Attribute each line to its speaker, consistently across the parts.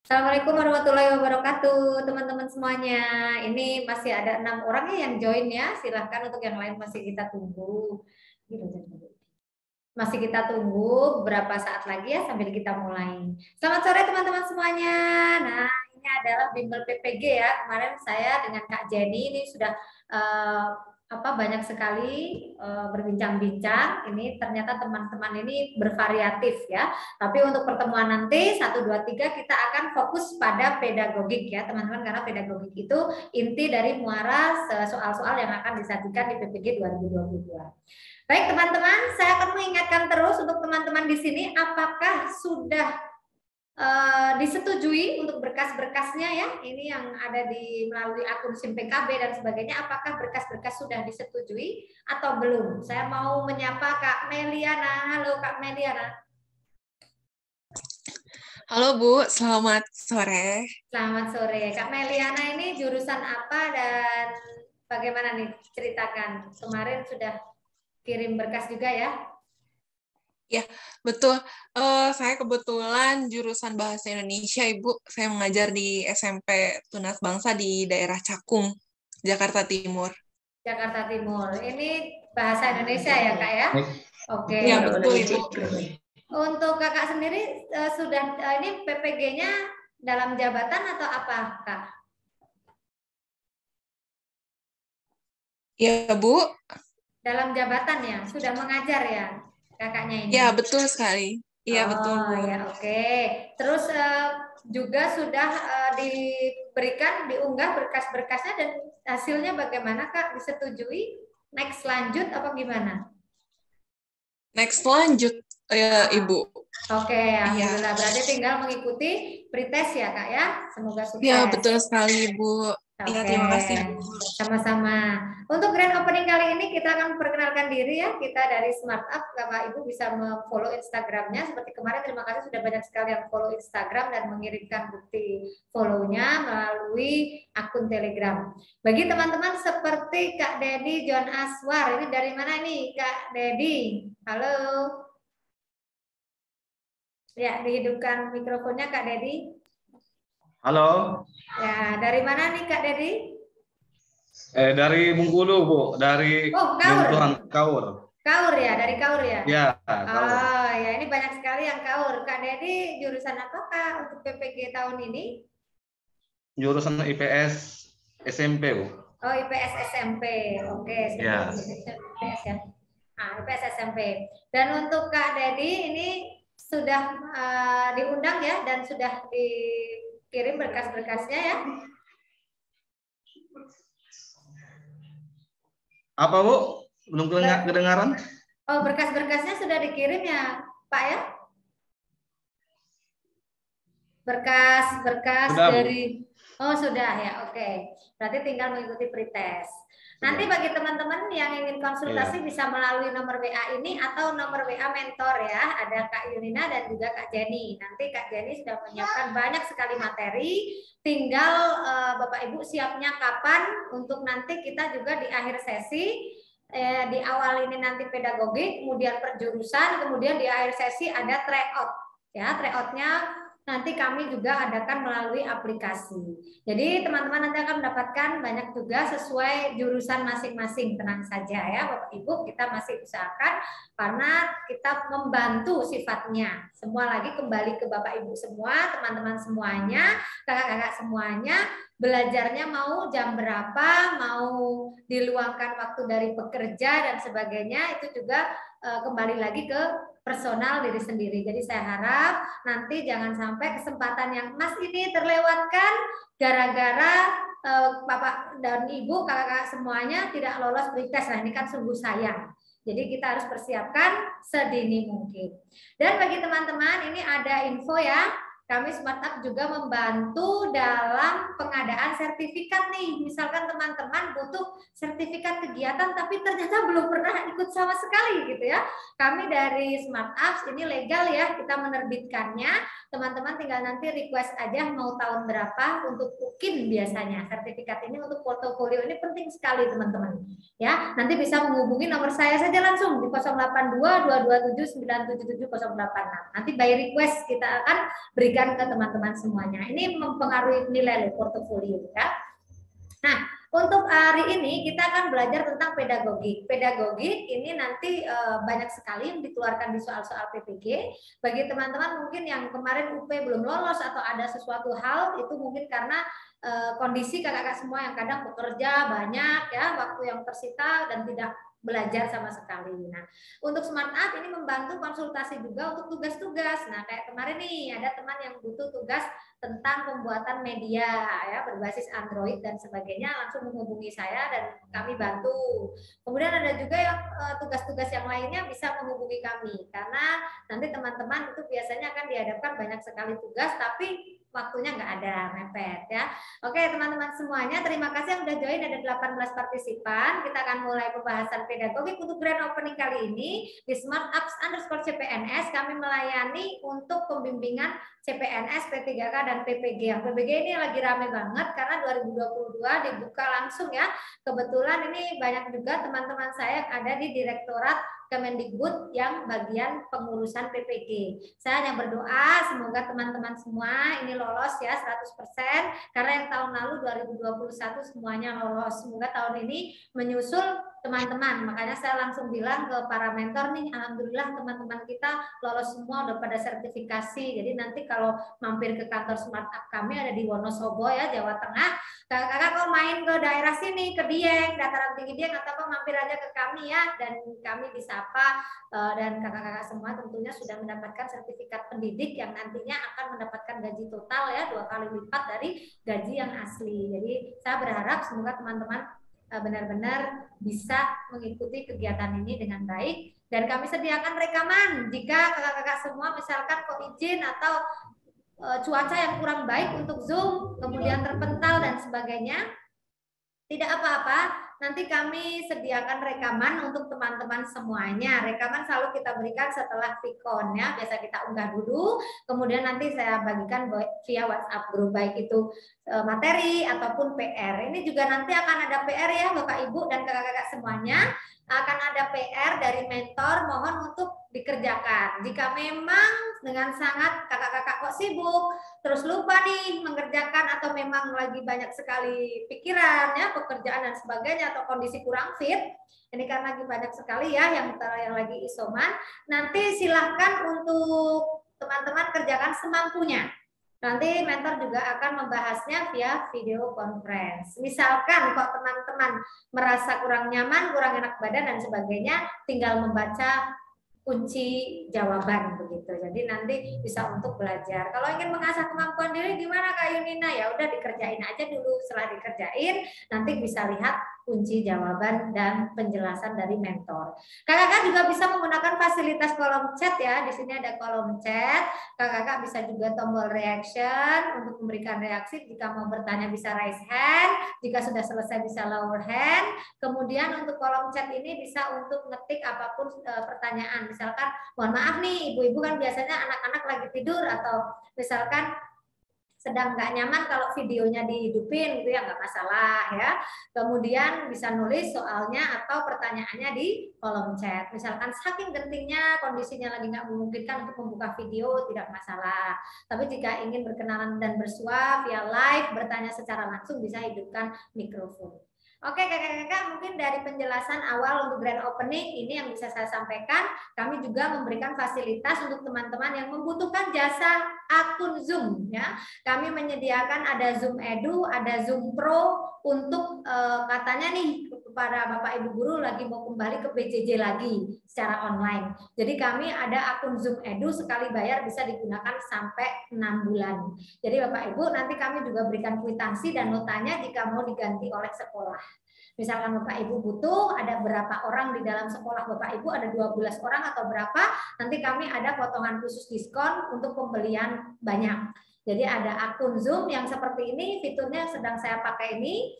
Speaker 1: Assalamualaikum warahmatullahi wabarakatuh, teman-teman semuanya. Ini masih ada 6 orang ya yang join ya. Silahkan untuk yang lain masih kita tunggu. Masih kita tunggu beberapa saat lagi ya sambil kita mulai. Selamat sore teman-teman semuanya. Nah, ini adalah bimbel PPG ya. Kemarin saya dengan Kak Jenny ini sudah banyak sekali berbincang-bincang. Ini ternyata teman-teman ini bervariatif ya. Tapi untuk pertemuan nanti 1 2 3 kita akan fokus pada pedagogik ya, teman-teman, karena pedagogik itu inti dari muara soal-soal yang akan disajikan di PPG 2022. Baik teman-teman, saya akan mengingatkan terus untuk teman-teman di sini, apakah sudah disetujui untuk berkas-berkasnya ya, ini yang ada di melalui akun SIM PKB dan sebagainya, apakah berkas-berkas sudah disetujui atau belum? Saya mau menyapa Kak Meliana. Halo Kak Meliana.
Speaker 2: Halo Bu, selamat sore.
Speaker 1: Selamat sore. Kak Meliana ini jurusan apa dan bagaimana nih, ceritakan. Kemarin sudah kirim berkas juga ya?
Speaker 2: Ya, betul. Saya kebetulan jurusan Bahasa Indonesia, Ibu. Saya mengajar di SMP Tunas Bangsa di daerah Cakung, Jakarta Timur.
Speaker 1: Jakarta Timur. Ini Bahasa Indonesia ya, Kak ya? Oke.
Speaker 2: Ya, betul, Ibu.
Speaker 1: Untuk Kakak sendiri sudah ini PPG-nya dalam jabatan atau apa, Kak?
Speaker 2: Ya, Bu.
Speaker 1: Dalam jabatan ya? Sudah mengajar ya kakaknya ini?
Speaker 2: Ya, betul sekali. Iya, betul, Bu.
Speaker 1: Ya, oke. Terus juga sudah diberikan, diunggah berkas-berkasnya dan hasilnya bagaimana, Kak? Disetujui? Next lanjut apa gimana?
Speaker 2: Next lanjut, Ibu.
Speaker 1: Oke, alhamdulillah. Berarti tinggal mengikuti pretest ya, Kak ya. Semoga sukses.
Speaker 2: Ya, betul sekali, Bu. Ya, terima kasih.
Speaker 1: Sama-sama. Untuk grand opening kali ini kita akan perkenalkan diri ya. Kita dari Smart Up, Bapak Ibu bisa follow Instagramnya. Seperti kemarin, terima kasih sudah banyak sekali yang follow Instagram dan mengirimkan bukti follow-nya melalui akun Telegram. Bagi teman-teman seperti Kak Dedi John Aswar, ini dari mana nih Kak Dedi? Halo. Ya, dihidupkan mikrofonnya Kak Dedi.
Speaker 3: Halo.
Speaker 1: Ya, dari mana nih Kak Dedi?
Speaker 3: Dari Bengkulu, Bu. Dari
Speaker 1: Kaur. Kaur ya, dari Kaur ya?
Speaker 3: Ya, Kaur.
Speaker 1: Oh, ya ini banyak sekali yang Kaur. Kak Dedi jurusan apa Kak untuk PPG tahun ini?
Speaker 3: Jurusan IPS SMP, Bu.
Speaker 1: Oh, IPS SMP. Oke,
Speaker 3: ya.
Speaker 1: IPS ya. IPS SMP. Dan untuk Kak Dedi ini sudah diundang ya dan sudah dikirim berkas-berkasnya ya?
Speaker 3: Apa, Bu? Belum kedengaran?
Speaker 1: Oh, berkas-berkasnya sudah dikirim ya, Pak ya? Berkas-berkas dari... Oh, sudah ya, oke. Berarti tinggal mengikuti pretest. Nanti bagi teman-teman yang ingin konsultasi bisa melalui nomor WA ini atau nomor WA mentor ya. Ada Kak Yunina dan juga Kak Jenny. Nanti Kak Jenny sudah menyiapkan banyak sekali materi. Tinggal Bapak Ibu siapnya kapan untuk nanti kita juga di akhir sesi. Di awal ini nanti pedagogik, kemudian perjurusan, kemudian di akhir sesi ada tryout. Ya, tryoutnya nanti kami juga adakan melalui aplikasi. Jadi teman-teman nanti akan mendapatkan banyak tugas sesuai jurusan masing-masing. Tenang saja ya Bapak Ibu, kita masih usahakan karena kita membantu sifatnya. Semua lagi kembali ke Bapak Ibu semua, teman-teman semuanya, kakak-kakak semuanya, belajarnya mau jam berapa, mau diluangkan waktu dari pekerja dan sebagainya, itu juga kembali lagi ke personal diri sendiri. Jadi saya harap nanti jangan sampai kesempatan yang Mas ini terlewatkan gara-gara Bapak dan Ibu, kakak-kakak semuanya tidak lolos pretest. Nah, ini kan sungguh sayang. Jadi kita harus persiapkan sedini mungkin. Dan bagi teman-teman ini ada info ya. Kami Smart Up juga membantu dalam pengadaan sertifikat nih. Misalkan teman-teman butuh sertifikat kegiatan tapi ternyata belum pernah ikut sama sekali gitu ya. Kami dari Smart Apps ini legal ya, kita menerbitkannya. Teman-teman tinggal nanti request aja mau tahun berapa untuk UKIN biasanya. Sertifikat ini untuk portofolio ini penting sekali teman-teman. Ya, nanti bisa menghubungi nomor saya saja langsung di 082 227 977 086. Nanti by request kita akan berikan berikan ke teman-teman semuanya. Ini mempengaruhi nilai portofolio ya. Nah, untuk hari ini kita akan belajar tentang pedagogik. Pedagogik ini nanti banyak sekali yang dikeluarkan di soal-soal PPG. Bagi teman-teman mungkin yang kemarin UP belum lolos atau ada sesuatu hal, itu mungkin karena kondisi kakak-kakak semua yang kadang bekerja banyak ya, waktu yang tersita dan tidak belajar sama sekali. Nah, untuk Smart Up ini membantu konsultasi juga untuk tugas-tugas. Nah, kayak kemarin nih ada teman yang butuh tugas tentang pembuatan media ya berbasis Android dan sebagainya, langsung menghubungi saya dan kami bantu. Kemudian ada juga yang tugas-tugas yang lainnya bisa menghubungi kami karena nanti teman-teman itu biasanya akan dihadapkan banyak sekali tugas tapi waktunya nggak ada, mepet ya. Oke teman-teman semuanya, terima kasih yang udah join, ada 18 partisipan. Kita akan mulai pembahasan pedagogik untuk grand opening kali ini di Smart Apps _ CPNS. Kami melayani untuk pembimbingan CPNS, P3K dan PPG. Yang PPG ini lagi rame banget karena 2022 dibuka langsung ya. Kebetulan ini banyak juga teman-teman saya yang ada di Direktorat Kemendikbud yang bagian pengurusan PPG. Saya hanya berdoa semoga teman-teman semua ini lolos ya 100%, karena yang tahun lalu 2021 semuanya lolos. Semoga tahun ini menyusul teman-teman. Makanya saya langsung bilang ke para mentor nih, alhamdulillah teman-teman kita lolos semua, udah pada sertifikasi. Jadi nanti kalau mampir ke kantor Smart Up kami ada di Wonosobo ya, Jawa Tengah. Kakak-kakak kok main ke daerah sini, ke Dieng, dataran tinggi Dieng, atau kok mampir aja ke kami ya, dan kami disapa dan kakak-kakak semua tentunya sudah mendapatkan sertifikat pendidik yang nantinya akan mendapatkan gaji total ya 2 kali lipat dari gaji yang asli. Jadi saya berharap semoga teman-teman benar-benar bisa mengikuti kegiatan ini dengan baik, dan kami sediakan rekaman jika kakak-kakak semua misalkan kok izin atau cuaca yang kurang baik untuk Zoom, kemudian terpental dan sebagainya, tidak apa-apa, nanti kami sediakan rekaman untuk teman-teman semuanya. Rekaman selalu kita berikan setelah Vicon ya, biasa kita unggah dulu, kemudian nanti saya bagikan via WhatsApp grup, baik itu materi ataupun PR. Ini juga nanti akan ada PR ya Bapak Ibu dan kakak-kakak semuanya, akan ada PR dari mentor, mohon untuk dikerjakan. Jika memang dengan sangat kakak-kakak kok sibuk, terus lupa nih mengerjakan, atau memang lagi banyak sekali pikiran ya, pekerjaan dan sebagainya, atau kondisi kurang fit, ini karena lagi banyak sekali ya yang lagi isoman, nanti silahkan untuk teman-teman kerjakan semampunya. Nanti mentor juga akan membahasnya via video conference. Misalkan kok teman-teman merasa kurang nyaman, kurang enak badan dan sebagainya, tinggal membaca kunci jawaban begitu. Jadi nanti bisa untuk belajar. Kalau ingin mengasah kemampuan diri gimana Kak Yunina? Ya udah dikerjain aja dulu. Setelah dikerjain nanti bisa lihat kunci jawaban dan penjelasan dari mentor. Kakak-kakak juga bisa menggunakan fasilitas kolom chat ya. Di sini ada kolom chat. Kakak-kakak bisa juga tombol reaction untuk memberikan reaksi. Jika mau bertanya bisa raise hand. Jika sudah selesai bisa lower hand. Kemudian untuk kolom chat ini bisa untuk ngetik apapun pertanyaan. Misalkan, mohon maaf nih, ibu-ibu kan biasanya anak-anak lagi tidur atau misalkan sedang nggak nyaman kalau videonya dihidupin gitu ya, nggak masalah ya. Kemudian bisa nulis soalnya atau pertanyaannya di kolom chat. Misalkan saking gentingnya kondisinya lagi nggak memungkinkan untuk membuka video, tidak masalah. Tapi jika ingin berkenalan dan bersua via live, bertanya secara langsung, bisa hidupkan mikrofon. Oke kakak-kakak, mungkin dari penjelasan awal untuk grand opening ini yang bisa saya sampaikan. Kami juga memberikan fasilitas untuk teman-teman yang membutuhkan jasa akun Zoom ya. Kami menyediakan ada Zoom Edu, ada Zoom Pro untuk katanya nih kepada Bapak Ibu guru lagi mau kembali ke PJJ lagi secara online. Jadi kami ada akun Zoom Edu, sekali bayar bisa digunakan sampai 6 bulan. Jadi Bapak Ibu nanti kami juga berikan kwitansi dan notanya jika mau diganti oleh sekolah. Misalkan Bapak Ibu butuh, ada berapa orang di dalam sekolah Bapak Ibu, ada 12 orang atau berapa, nanti kami ada potongan khusus diskon untuk pembelian banyak. Jadi ada akun Zoom yang seperti ini, fiturnya sedang saya pakai ini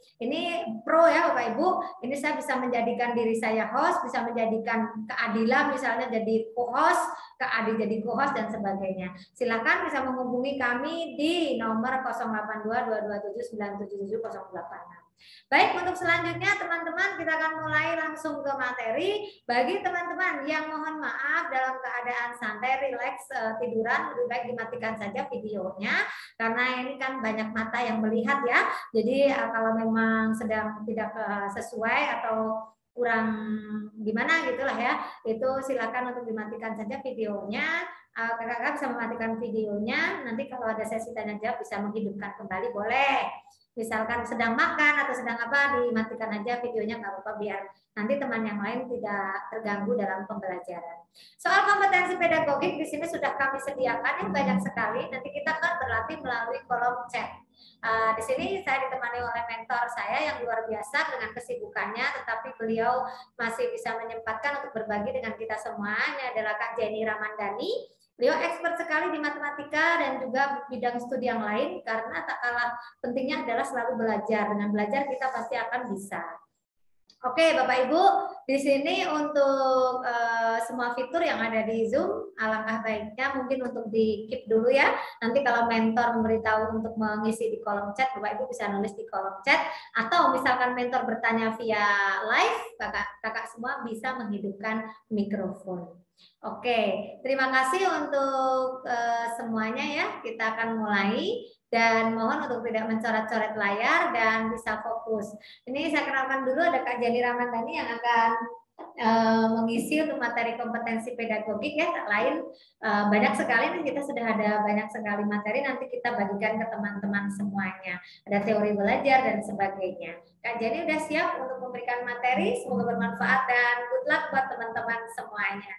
Speaker 1: Pro ya Bapak Ibu, ini saya bisa menjadikan diri saya host, bisa menjadikan keadilan misalnya jadi co-host, Kak Adi jadi co-host dan sebagainya. Silakan bisa menghubungi kami di nomor 082 227 977 086. Baik, untuk selanjutnya teman-teman kita kita akan mulai langsung ke materi. Bagi teman-teman yang mohon maaf dalam keadaan santai, rileks, tiduran, lebih baik dimatikan saja videonya karena ini kan banyak mata yang melihat ya. Jadi kalau memang sedang tidak sesuai atau kurang gimana gitulah ya, itu silakan untuk dimatikan saja videonya. Kakak-kakak bisa mematikan videonya, nanti kalau ada sesi tanya jawab bisa menghidupkan kembali, boleh. Misalkan sedang makan atau sedang apa, dimatikan aja videonya, nggak apa-apa, biar nanti teman yang lain tidak terganggu dalam pembelajaran. Soal kompetensi pedagogik di sini sudah kami sediakan yang banyak sekali, nanti kita akan berlatih melalui kolom chat. Di sini saya ditemani oleh mentor saya yang luar biasa dengan kesibukannya, tetapi beliau masih bisa menyempatkan untuk berbagi dengan kita semua. Ini adalah Kak Jenny Ramandani. Beliau expert sekali di matematika dan juga bidang studi yang lain, karena tak kalah pentingnya adalah selalu belajar. Dengan belajar kita pasti akan bisa. Oke, Bapak Ibu, di sini untuk semua fitur yang ada di Zoom, alangkah baiknya mungkin untuk di-keep dulu ya. Nanti kalau mentor memberitahu untuk mengisi di kolom chat, Bapak Ibu bisa nulis di kolom chat. Atau misalkan mentor bertanya via live, kakak semua bisa menghidupkan mikrofon. Oke, terima kasih untuk semuanya ya. Kita akan mulai. Dan mohon untuk tidak mencoret-coret layar dan bisa fokus. Ini saya kenalkan dulu, ada Kak Jenny Ramandani yang akan mengisi untuk materi kompetensi pedagogik ya. Tak lain banyak sekali nih, kita sudah ada banyak sekali materi, nanti kita bagikan ke teman-teman semuanya. Ada teori belajar dan sebagainya. Kak Jenny udah siap untuk memberikan materi, semoga bermanfaat dan good luck buat teman-teman semuanya.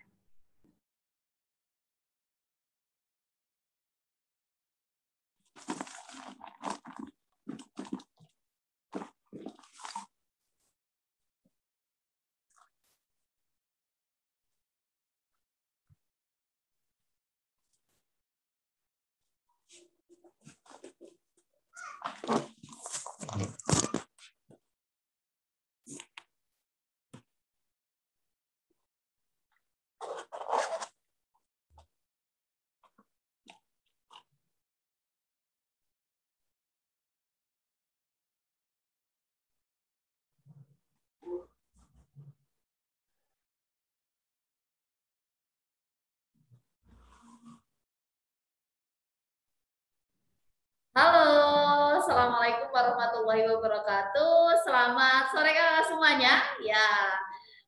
Speaker 4: Halo, Assalamualaikum warahmatullahi wabarakatuh. Selamat sore kakak semuanya. Ya,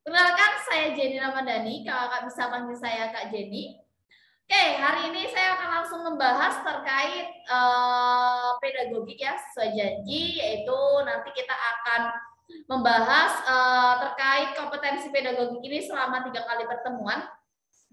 Speaker 4: perkenalkan saya Jenny Ramandani. Kakak bisa panggil saya Kak Jenny. Oke, hari ini saya akan langsung membahas terkait pedagogik ya, sesuai janji, yaitu nanti kita akan membahas terkait kompetensi pedagogik ini selama 3 kali pertemuan.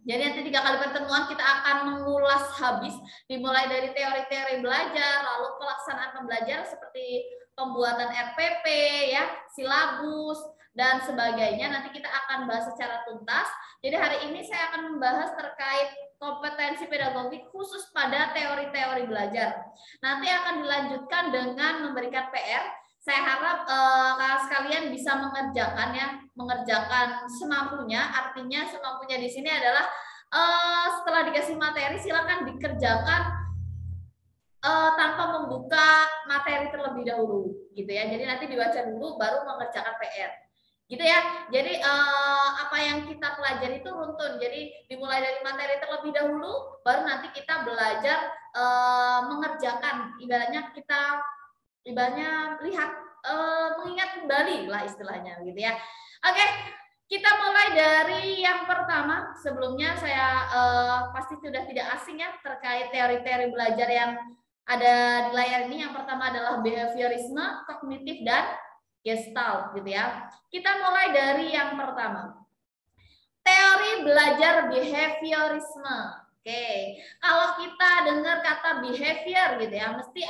Speaker 4: Jadi nanti 3 kali pertemuan kita akan mengulas habis, dimulai dari teori-teori belajar, lalu pelaksanaan pembelajaran seperti pembuatan RPP, ya, silabus, dan sebagainya. Nanti kita akan bahas secara tuntas. Jadi hari ini saya akan membahas terkait kompetensi pedagogik khusus pada teori-teori belajar. Nanti akan dilanjutkan dengan memberikan PR. Saya harap kakak sekalian bisa mengerjakan semampunya. Artinya semampunya di sini adalah setelah dikasih materi silakan dikerjakan tanpa membuka materi terlebih dahulu, gitu ya. Jadi nanti dibaca dulu baru mengerjakan PR, gitu ya. Jadi apa yang kita pelajari itu runtun. Jadi dimulai dari materi terlebih dahulu, baru nanti kita belajar mengerjakan. Ibaratnya lihat mengingat kembali lah istilahnya, gitu ya. Oke, kita mulai dari yang pertama. Sebelumnya saya pasti sudah tidak asing ya terkait teori-teori belajar yang ada di layar ini. Yang pertama adalah behaviorisme, kognitif, dan gestalt, gitu ya. Kita mulai dari yang pertama. Teori belajar behaviorisme. Oke, kalau kita dengar kata behavior gitu ya, mesti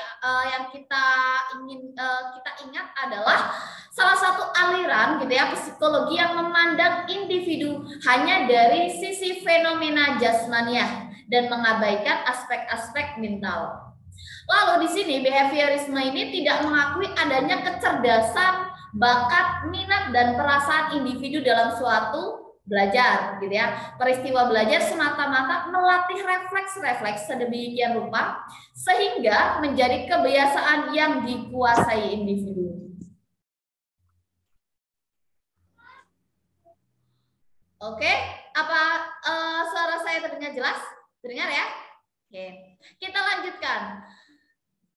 Speaker 4: yang kita ingat adalah salah satu aliran gitu ya psikologi yang memandang individu hanya dari sisi fenomena jasmaniah dan mengabaikan aspek-aspek mental. Lalu di sini behaviorisme ini tidak mengakui adanya kecerdasan, bakat, minat, dan perasaan individu dalam suatu belajar, gitu ya. Peristiwa belajar semata-mata melatih refleks-refleks sedemikian rupa sehingga menjadi kebiasaan yang dikuasai individu. Oke, apa suara saya terdengar jelas? Terdengar ya? Oke, kita lanjutkan.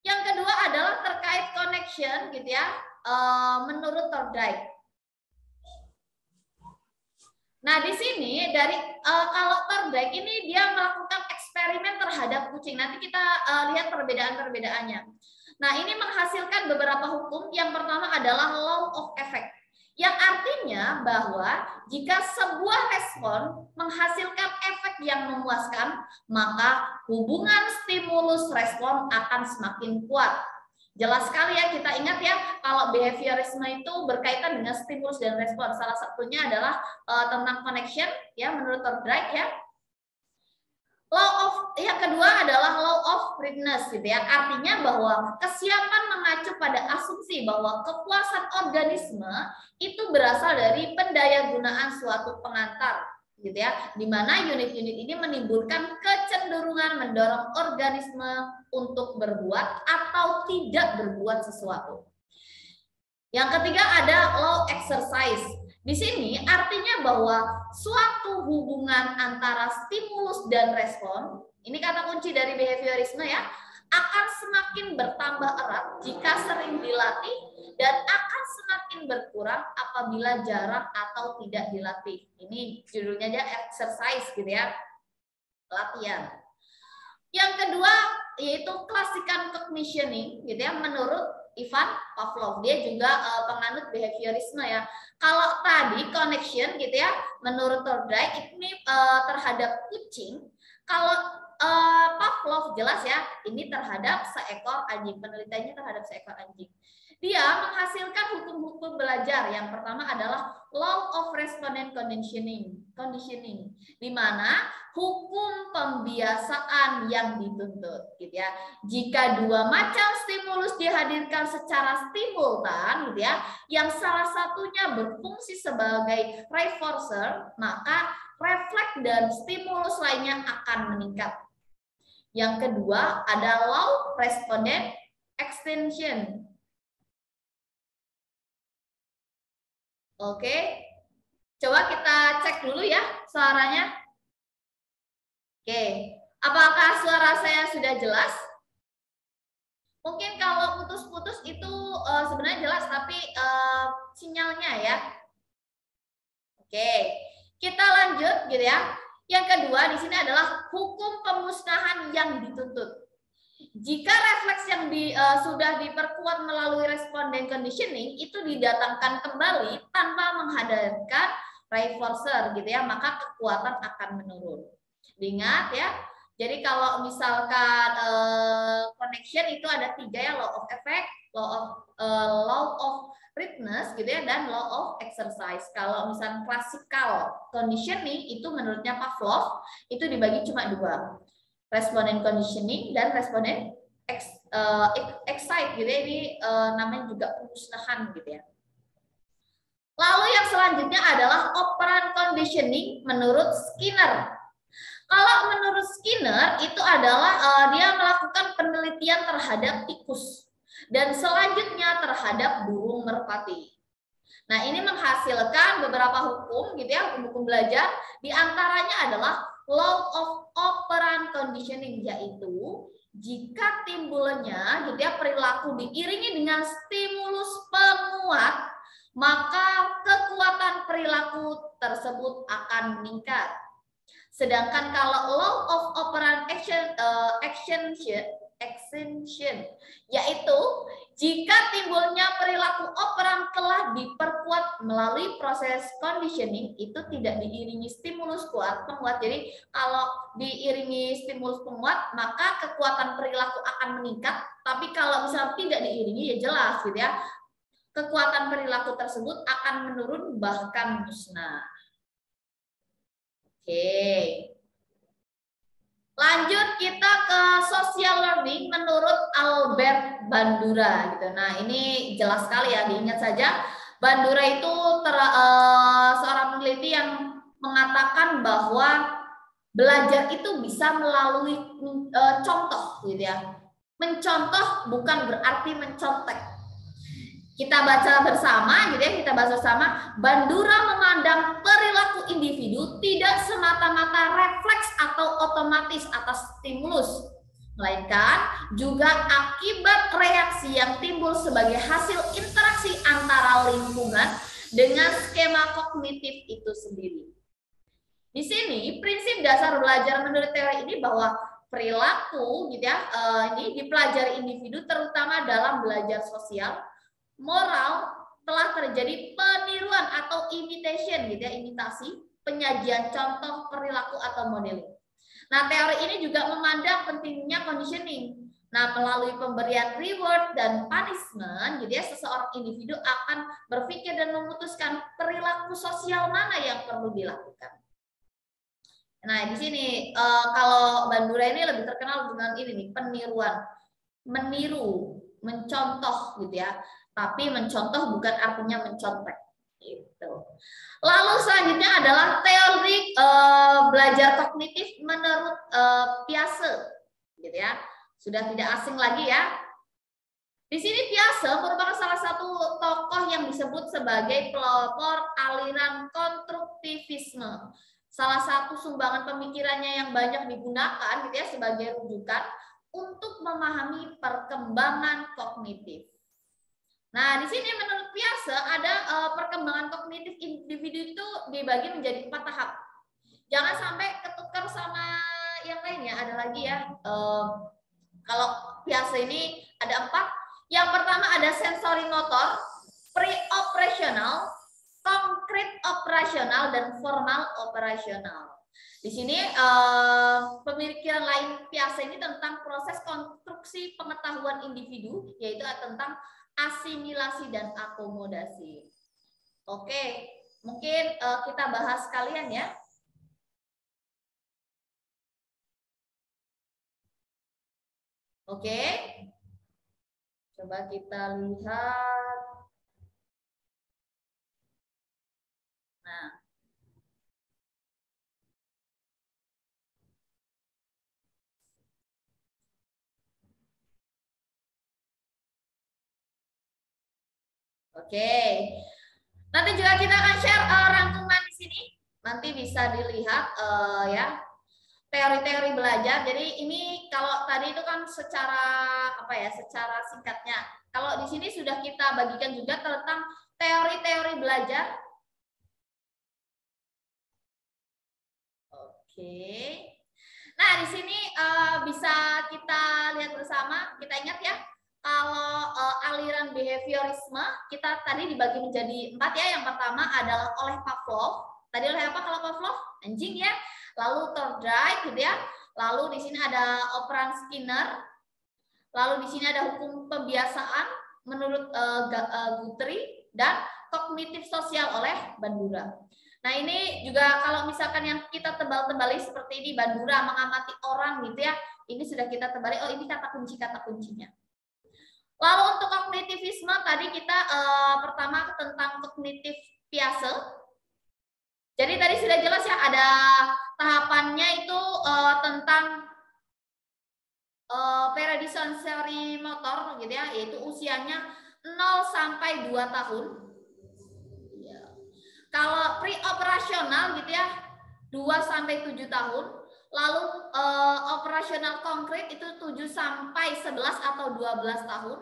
Speaker 4: Yang kedua adalah terkait connection gitu ya, menurut Thorndike. Nah, di sini dari kalau Thorndike ini dia melakukan eksperimen terhadap kucing. Nanti kita lihat perbedaan-perbedaannya. Nah, ini menghasilkan beberapa hukum. Yang pertama adalah law of effect, yang artinya bahwa jika sebuah respon menghasilkan efek yang memuaskan, maka hubungan stimulus respon akan semakin kuat. Jelas sekali ya, kita ingat ya, kalau behaviorisme itu berkaitan dengan stimulus dan respon. Salah satunya adalah tentang connection ya, menurut Thorndike ya. Yang kedua adalah law of readiness gitu ya. Artinya bahwa kesiapan mengacu pada asumsi bahwa kepuasan organisme itu berasal dari pendayagunaan suatu pengantar gitu ya. Di mana unit-unit ini menimbulkan kecenderungan mendorong organisme untuk berbuat atau tidak berbuat sesuatu. Yang ketiga ada law exercise. Di sini artinya bahwa suatu hubungan antara stimulus dan respon, ini kata kunci dari behaviorisme ya, akan semakin bertambah erat jika sering dilatih dan akan semakin berkurang apabila jarang atau tidak dilatih. Ini judulnya aja exercise gitu ya, latihan. Yang kedua yaitu classical cognitioning gitu ya, menurut Ivan Pavlov. Dia juga penganut behaviorisme ya. Kalau tadi connection gitu ya, menurut Thorndike ini terhadap kucing. Kalau Pavlov jelas ya, ini terhadap seekor anjing. Penelitiannya terhadap seekor anjing. Dia menghasilkan hukum-hukum belajar. Yang pertama adalah law of response conditioning, di mana hukum pembiasaan yang dituntut, gitu ya. Jika dua macam stimulus dihadirkan secara simultan, gitu ya, yang salah satunya berfungsi sebagai reinforcer, maka refleks dan stimulus lainnya akan meningkat. Yang kedua ada law response extension. Oke, coba kita cek dulu ya suaranya. Oke, apakah suara saya sudah jelas? Mungkin kalau putus-putus itu sebenarnya jelas, tapi sinyalnya ya. Oke, kita lanjut gitu ya. Yang kedua di sini adalah hukum pemusnahan yang dituntut. Jika refleks yang sudah diperkuat melalui responden conditioning itu didatangkan kembali tanpa menghadirkan reinforcer gitu ya, maka kekuatan akan menurun. Diingat ya. Jadi kalau misalkan connection itu ada 3 ya, law of effect, law of readiness gitu ya, dan law of exercise. Kalau misalkan classical conditioning itu menurutnya Pavlov itu dibagi cuma 2. Responden conditioning dan responden excite gitu ya, ini namanya juga pemusnahan gitu ya. Lalu yang selanjutnya adalah operant conditioning menurut Skinner. Kalau menurut Skinner itu adalah dia melakukan penelitian terhadap tikus dan selanjutnya terhadap burung merpati. Nah, ini menghasilkan beberapa hukum gitu ya, hukum belajar, di antaranya adalah law of operant conditioning, yaitu jika timbulnya gitu ya perilaku diiringi dengan stimulus penguat, maka kekuatan perilaku tersebut akan meningkat. Sedangkan kalau law of operant extension, yaitu jika timbulnya perilaku operan telah diperkuat melalui proses conditioning, itu tidak diiringi stimulus penguat. Jadi kalau diiringi stimulus penguat, maka kekuatan perilaku akan meningkat. Tapi kalau misalnya tidak diiringi, ya jelas gitu ya, kekuatan perilaku tersebut akan menurun bahkan musnah. Oke. Lanjut kita ke social learning menurut Albert Bandura gitu. Nah, ini jelas sekali ya, diingat saja. Bandura itu seorang peneliti yang mengatakan bahwa belajar itu bisa melalui contoh gitu ya. Mencontoh bukan berarti mencontek. Kita baca bersama gitu ya, kita bahas bersama. Bandura memandang perilaku individu tidak semata-mata refleks atau otomatis atas stimulus, melainkan juga akibat reaksi yang timbul sebagai hasil interaksi antara lingkungan dengan skema kognitif itu sendiri. Di sini prinsip dasar belajar menurut teori ini bahwa perilaku gitu ya, ini dipelajari individu terutama dalam belajar sosial, moral, telah terjadi peniruan atau imitation gitu ya, imitasi, penyajian contoh perilaku atau modeling. Nah, teori ini juga memandang pentingnya conditioning. Nah, melalui pemberian reward dan punishment gitu ya, seseorang individu akan berpikir dan memutuskan perilaku sosial mana yang perlu dilakukan. Nah, di sini kalau Bandura ini lebih terkenal dengan ini nih, peniruan, meniru, mencontoh gitu ya. Tapi mencontoh bukan artinya mencontek. Gitu. Lalu selanjutnya adalah teori belajar kognitif menurut Piaget, gitu ya. Sudah tidak asing lagi ya. Di sini Piaget merupakan salah satu tokoh yang disebut sebagai pelopor aliran konstruktivisme. Salah satu sumbangan pemikirannya yang banyak digunakan gitu ya sebagai rujukan untuk memahami perkembangan kognitif. Nah, di sini menurut Piaget ada perkembangan kognitif individu itu dibagi menjadi 4 tahap. Jangan sampai ketukar sama yang lain ya. Ada lagi ya. Kalau Piaget ini ada 4. Yang pertama ada sensori motor, pre-operasional, konkret operasional, dan formal operasional. Di sini pemikiran lain Piaget ini tentang proses konstruksi pengetahuan individu, yaitu tentang asimilasi dan akomodasi. Oke, mungkin kita bahas sekalian ya. Oke, coba kita lihat. Nah, oke, nanti juga kita akan share rangkuman di sini. Nanti bisa dilihat ya teori-teori belajar. Jadi ini kalau tadi itu kan secara apa ya, secara singkatnya. Kalau di sini sudah kita bagikan juga tentang teori-teori belajar. Oke. Nah di sini bisa kita lihat bersama. Kita ingat ya. Kalau aliran behaviorisme kita tadi dibagi menjadi 4 ya. Yang pertama adalah oleh Pavlov. Tadi oleh apa kalau Pavlov? Anjing ya. Lalu Thorndike gitu ya. Lalu di sini ada operan Skinner. Lalu di sini ada hukum pembiasaan menurut Guthrie dan kognitif sosial oleh Bandura. Nah ini juga kalau misalkan yang kita tebal-tebali seperti ini, Bandura mengamati orang gitu ya. Ini sudah kita tebali. Oh ini kata kuncinya. Lalu untuk kognitivisme tadi kita pertama tentang kognitif Piaget. Jadi tadi sudah jelas ya ada tahapannya itu tentang periode sensori motor gitu ya, yaitu usianya 0 sampai 2 tahun. Ya. Kalau pre-operasional gitu ya 2 sampai 7 tahun. Lalu operasional konkret itu 7 sampai 11 atau 12 tahun.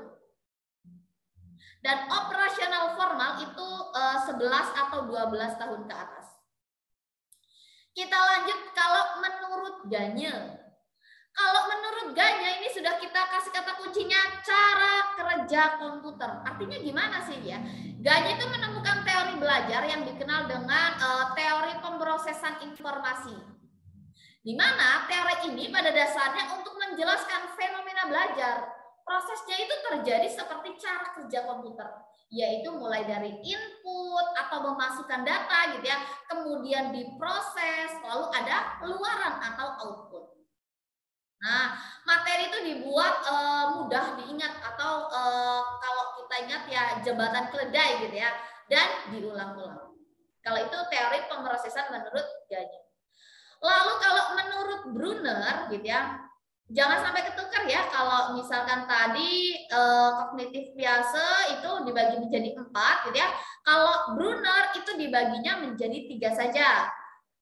Speaker 4: Dan operasional formal itu 11 atau 12 tahun ke atas. Kita lanjut kalau menurut Gagne. Kalau menurut Gagne ini sudah kita kasih kata kuncinya cara kerja komputer. Artinya gimana sih ya? Gagne itu menemukan teori belajar yang dikenal dengan teori pemrosesan informasi. Di mana teori ini pada dasarnya untuk menjelaskan fenomena belajar. Prosesnya itu terjadi seperti cara kerja komputer, yaitu mulai dari input atau memasukkan data gitu ya, kemudian diproses, lalu ada keluaran atau output. Nah, materi itu dibuat mudah diingat atau kalau kita ingat ya jembatan keledai gitu ya, dan diulang-ulang. Kalau itu teori pemrosesan menurut Gagne. Lalu kalau menurut Brunner gitu ya, Jangan sampai ketukar ya, kalau misalkan tadi kognitif biasa itu dibagi menjadi 4 gitu ya. Kalau Brunner itu dibaginya menjadi 3 saja.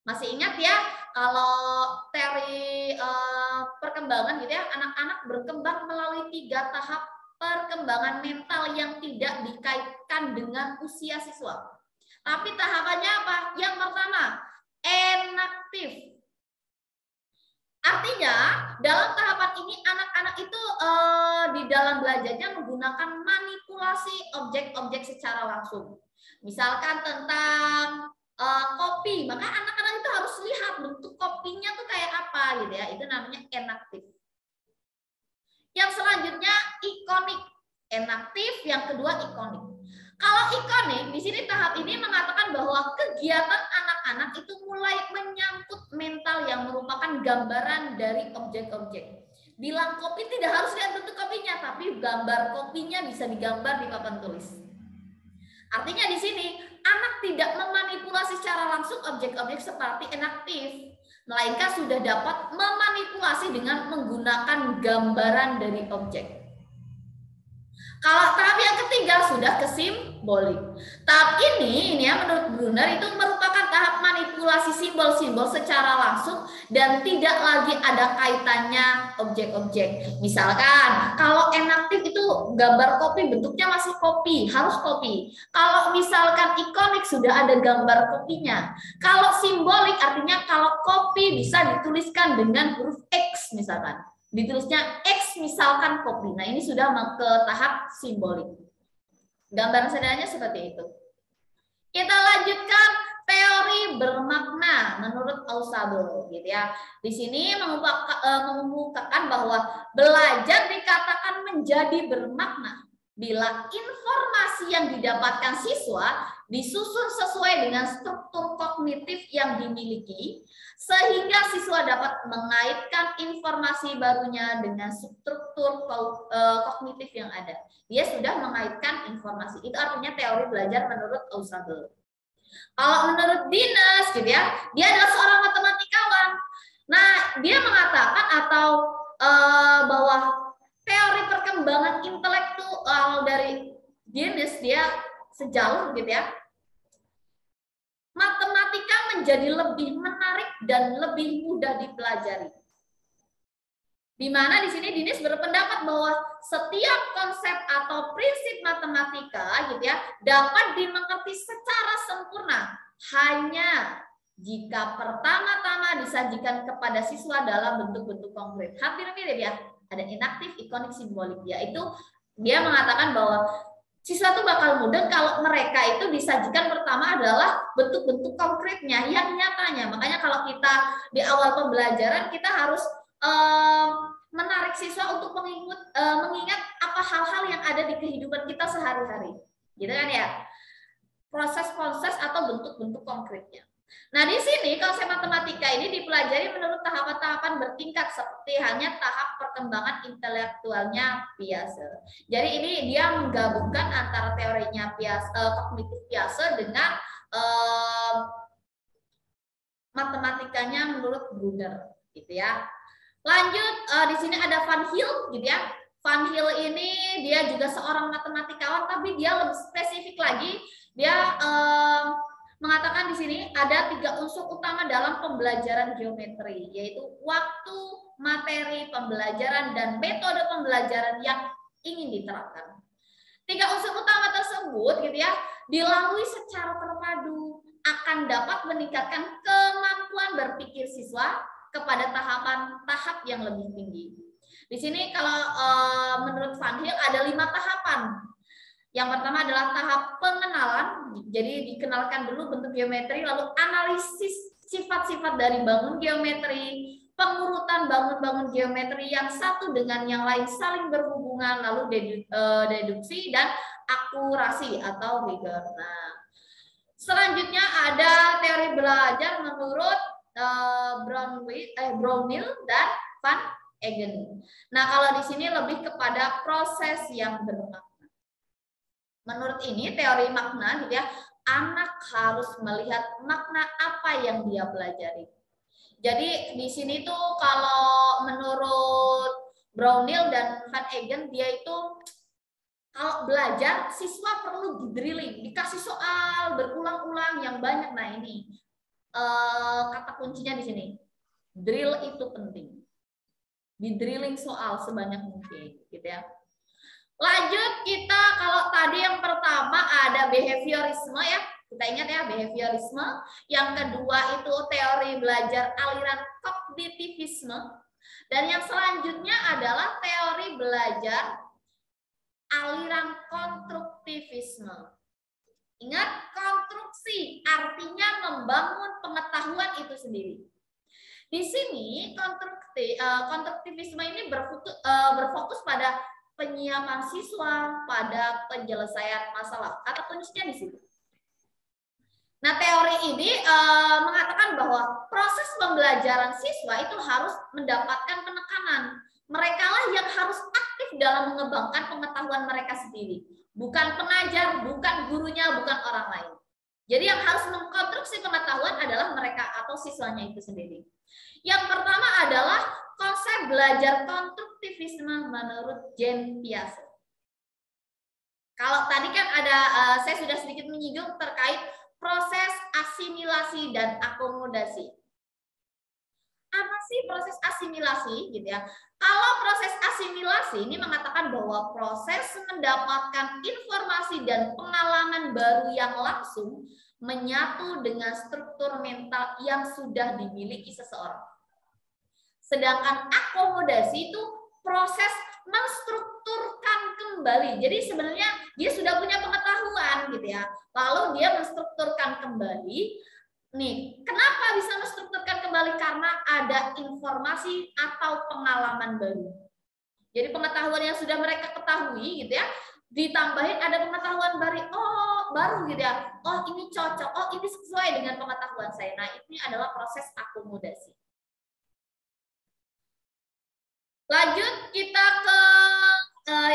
Speaker 4: Masih ingat ya, kalau teori perkembangan gitu ya, anak-anak berkembang melalui 3 tahap perkembangan mental yang tidak dikaitkan dengan usia siswa. Tapi tahapannya apa? Yang pertama, enaktif. Artinya, dalam tahapan ini anak-anak itu di dalam belajarnya menggunakan manipulasi objek-objek secara langsung. Misalkan tentang kopi, maka anak-anak itu harus lihat bentuk kopinya tuh kayak apa gitu ya. Itu namanya enaktif. Yang selanjutnya ikonik. Enaktif, yang kedua ikonik. Kalau ikonik, di sini tahap ini mengatakan bahwa kegiatan anak-anak itu mulai menyangkut mental yang merupakan gambaran dari objek-objek. Bilang kopi tidak harus lihat bentuk kopinya, tapi gambar kopinya bisa digambar di papan tulis. Artinya di sini, anak tidak memanipulasi secara langsung objek-objek seperti enaktif, melainkan sudah dapat memanipulasi dengan menggunakan gambaran dari objek. Kalau tahap yang ketiga sudah ke simbolik. Tahap ini ya menurut Brunner itu merupakan tahap manipulasi simbol-simbol secara langsung dan tidak lagi ada kaitannya objek-objek. Misalkan kalau enaktif itu gambar kopi bentuknya masih kopi, harus kopi. Kalau misalkan ikonik sudah ada gambar kopinya. Kalau simbolik artinya kalau kopi bisa dituliskan dengan huruf X misalkan. Ditulisnya X misalkan kopi. Nah ini sudah ke tahap simbolik. Gambaran sederhananya seperti itu. Kita lanjutkan teori bermakna menurut Ausable, gitu ya. Di sini mengemukakan bahwa belajar dikatakan menjadi bermakna bila informasi yang didapatkan siswa disusun sesuai dengan struktur kognitif yang dimiliki, sehingga siswa dapat mengaitkan informasi barunya dengan struktur kognitif yang ada. Dia sudah mengaitkan informasi. Itu artinya teori belajar menurut Ausable. Kalau menurut Dinas, gitu ya, dia adalah seorang matematikawan. Nah, dia mengatakan atau bahwa teori perkembangan intelektual dari Dinas dia sejauh, gitu ya, matematika menjadi lebih menarik dan lebih mudah dipelajari. Di mana di sini Dinis berpendapat bahwa setiap konsep atau prinsip matematika gitu ya dapat dimengerti secara sempurna hanya jika pertama-tama disajikan kepada siswa dalam bentuk-bentuk konkret. Hampir mirip ya, ada inaktif, ikonik, simbolik. Yaitu dia mengatakan bahwa siswa itu bakal mudah kalau mereka itu disajikan pertama adalah bentuk-bentuk konkretnya yang nyatanya. Makanya kalau kita di awal pembelajaran kita harus menarik siswa untuk mengingat apa hal-hal yang ada di kehidupan kita sehari-hari, gitu kan ya? Proses-proses atau bentuk-bentuk konkretnya. Nah di sini konsep matematika ini dipelajari menurut tahapan-tahapan bertingkat seperti hanya tahap perkembangan intelektualnya Piaget. Jadi ini dia menggabungkan antara teorinya kognitif Piaget dengan matematikanya menurut Brunner, gitu ya. Lanjut, di sini ada Van Hill, gitu ya. Van Hill ini dia juga seorang matematikawan, tapi dia lebih spesifik lagi. Dia mengatakan di sini ada 3 unsur utama dalam pembelajaran geometri, yaitu waktu, materi pembelajaran, dan metode pembelajaran yang ingin diterapkan. 3 unsur utama tersebut, gitu ya, dilalui secara terpadu akan dapat meningkatkan kemampuan berpikir siswa kepada tahap yang lebih tinggi. Di sini kalau menurut Van Hill ada 5 tahapan. Yang pertama adalah tahap pengenalan, jadi dikenalkan dulu bentuk geometri, lalu analisis sifat-sifat dari bangun geometri, pengurutan bangun-bangun geometri yang satu dengan yang lain saling berhubungan, lalu deduksi dan akurasi atau rigor. Nah, selanjutnya ada teori belajar menurut Brownell dan Van Egen. Nah, kalau di sini lebih kepada proses yang bermakna. Menurut ini teori makna, gitu ya, anak harus melihat makna apa yang dia pelajari. Jadi di sini tuh kalau menurut Brownell dan Van Egen, dia itu kalau belajar siswa perlu di drilling, dikasih soal berulang-ulang yang banyak. Nah ini kata kuncinya di sini, drill itu penting, di drilling soal sebanyak mungkin, gitu ya. Lanjut kita, kalau tadi yang pertama ada behaviorisme ya, kita ingat ya behaviorisme. Yang kedua itu teori belajar aliran kognitivisme. Dan yang selanjutnya adalah teori belajar aliran konstruktivisme. Ingat, konstruksi artinya membangun pengetahuan itu sendiri. Di sini konstruktivisme ini berfokus pada penyiapan siswa, pada penyelesaian masalah. Kata kuncinya di situ. Nah, teori ini mengatakan bahwa proses pembelajaran siswa itu harus mendapatkan penekanan. Mereka lah yang harus aktif dalam mengembangkan pengetahuan mereka sendiri. Bukan pengajar, bukan gurunya, bukan orang lain. Jadi yang harus mengkonstruksi pengetahuan adalah mereka atau siswanya itu sendiri. Yang pertama adalah konsep belajar konstruktivisme menurut Jean Piaget. Kalau tadi kan ada, saya sudah sedikit menyinggung terkait proses asimilasi dan akomodasi. Apa sih proses asimilasi, gitu ya? Kalau proses asimilasi ini mengatakan bahwa proses mendapatkan informasi dan pengalaman baru yang langsung menyatu dengan struktur mental yang sudah dimiliki seseorang. Sedangkan akomodasi itu proses menstrukturkan kembali. Jadi sebenarnya dia sudah punya pengetahuan gitu ya. Lalu dia menstrukturkan kembali. Nih, kenapa bisa menstrukturkan kembali? Karena ada informasi atau pengalaman baru. Jadi pengetahuan yang sudah mereka ketahui gitu ya, ditambahin ada pengetahuan baru gitu ya. Oh, ini cocok. Oh, ini sesuai dengan pengetahuan saya. Nah, ini adalah proses akomodasi. Lanjut kita ke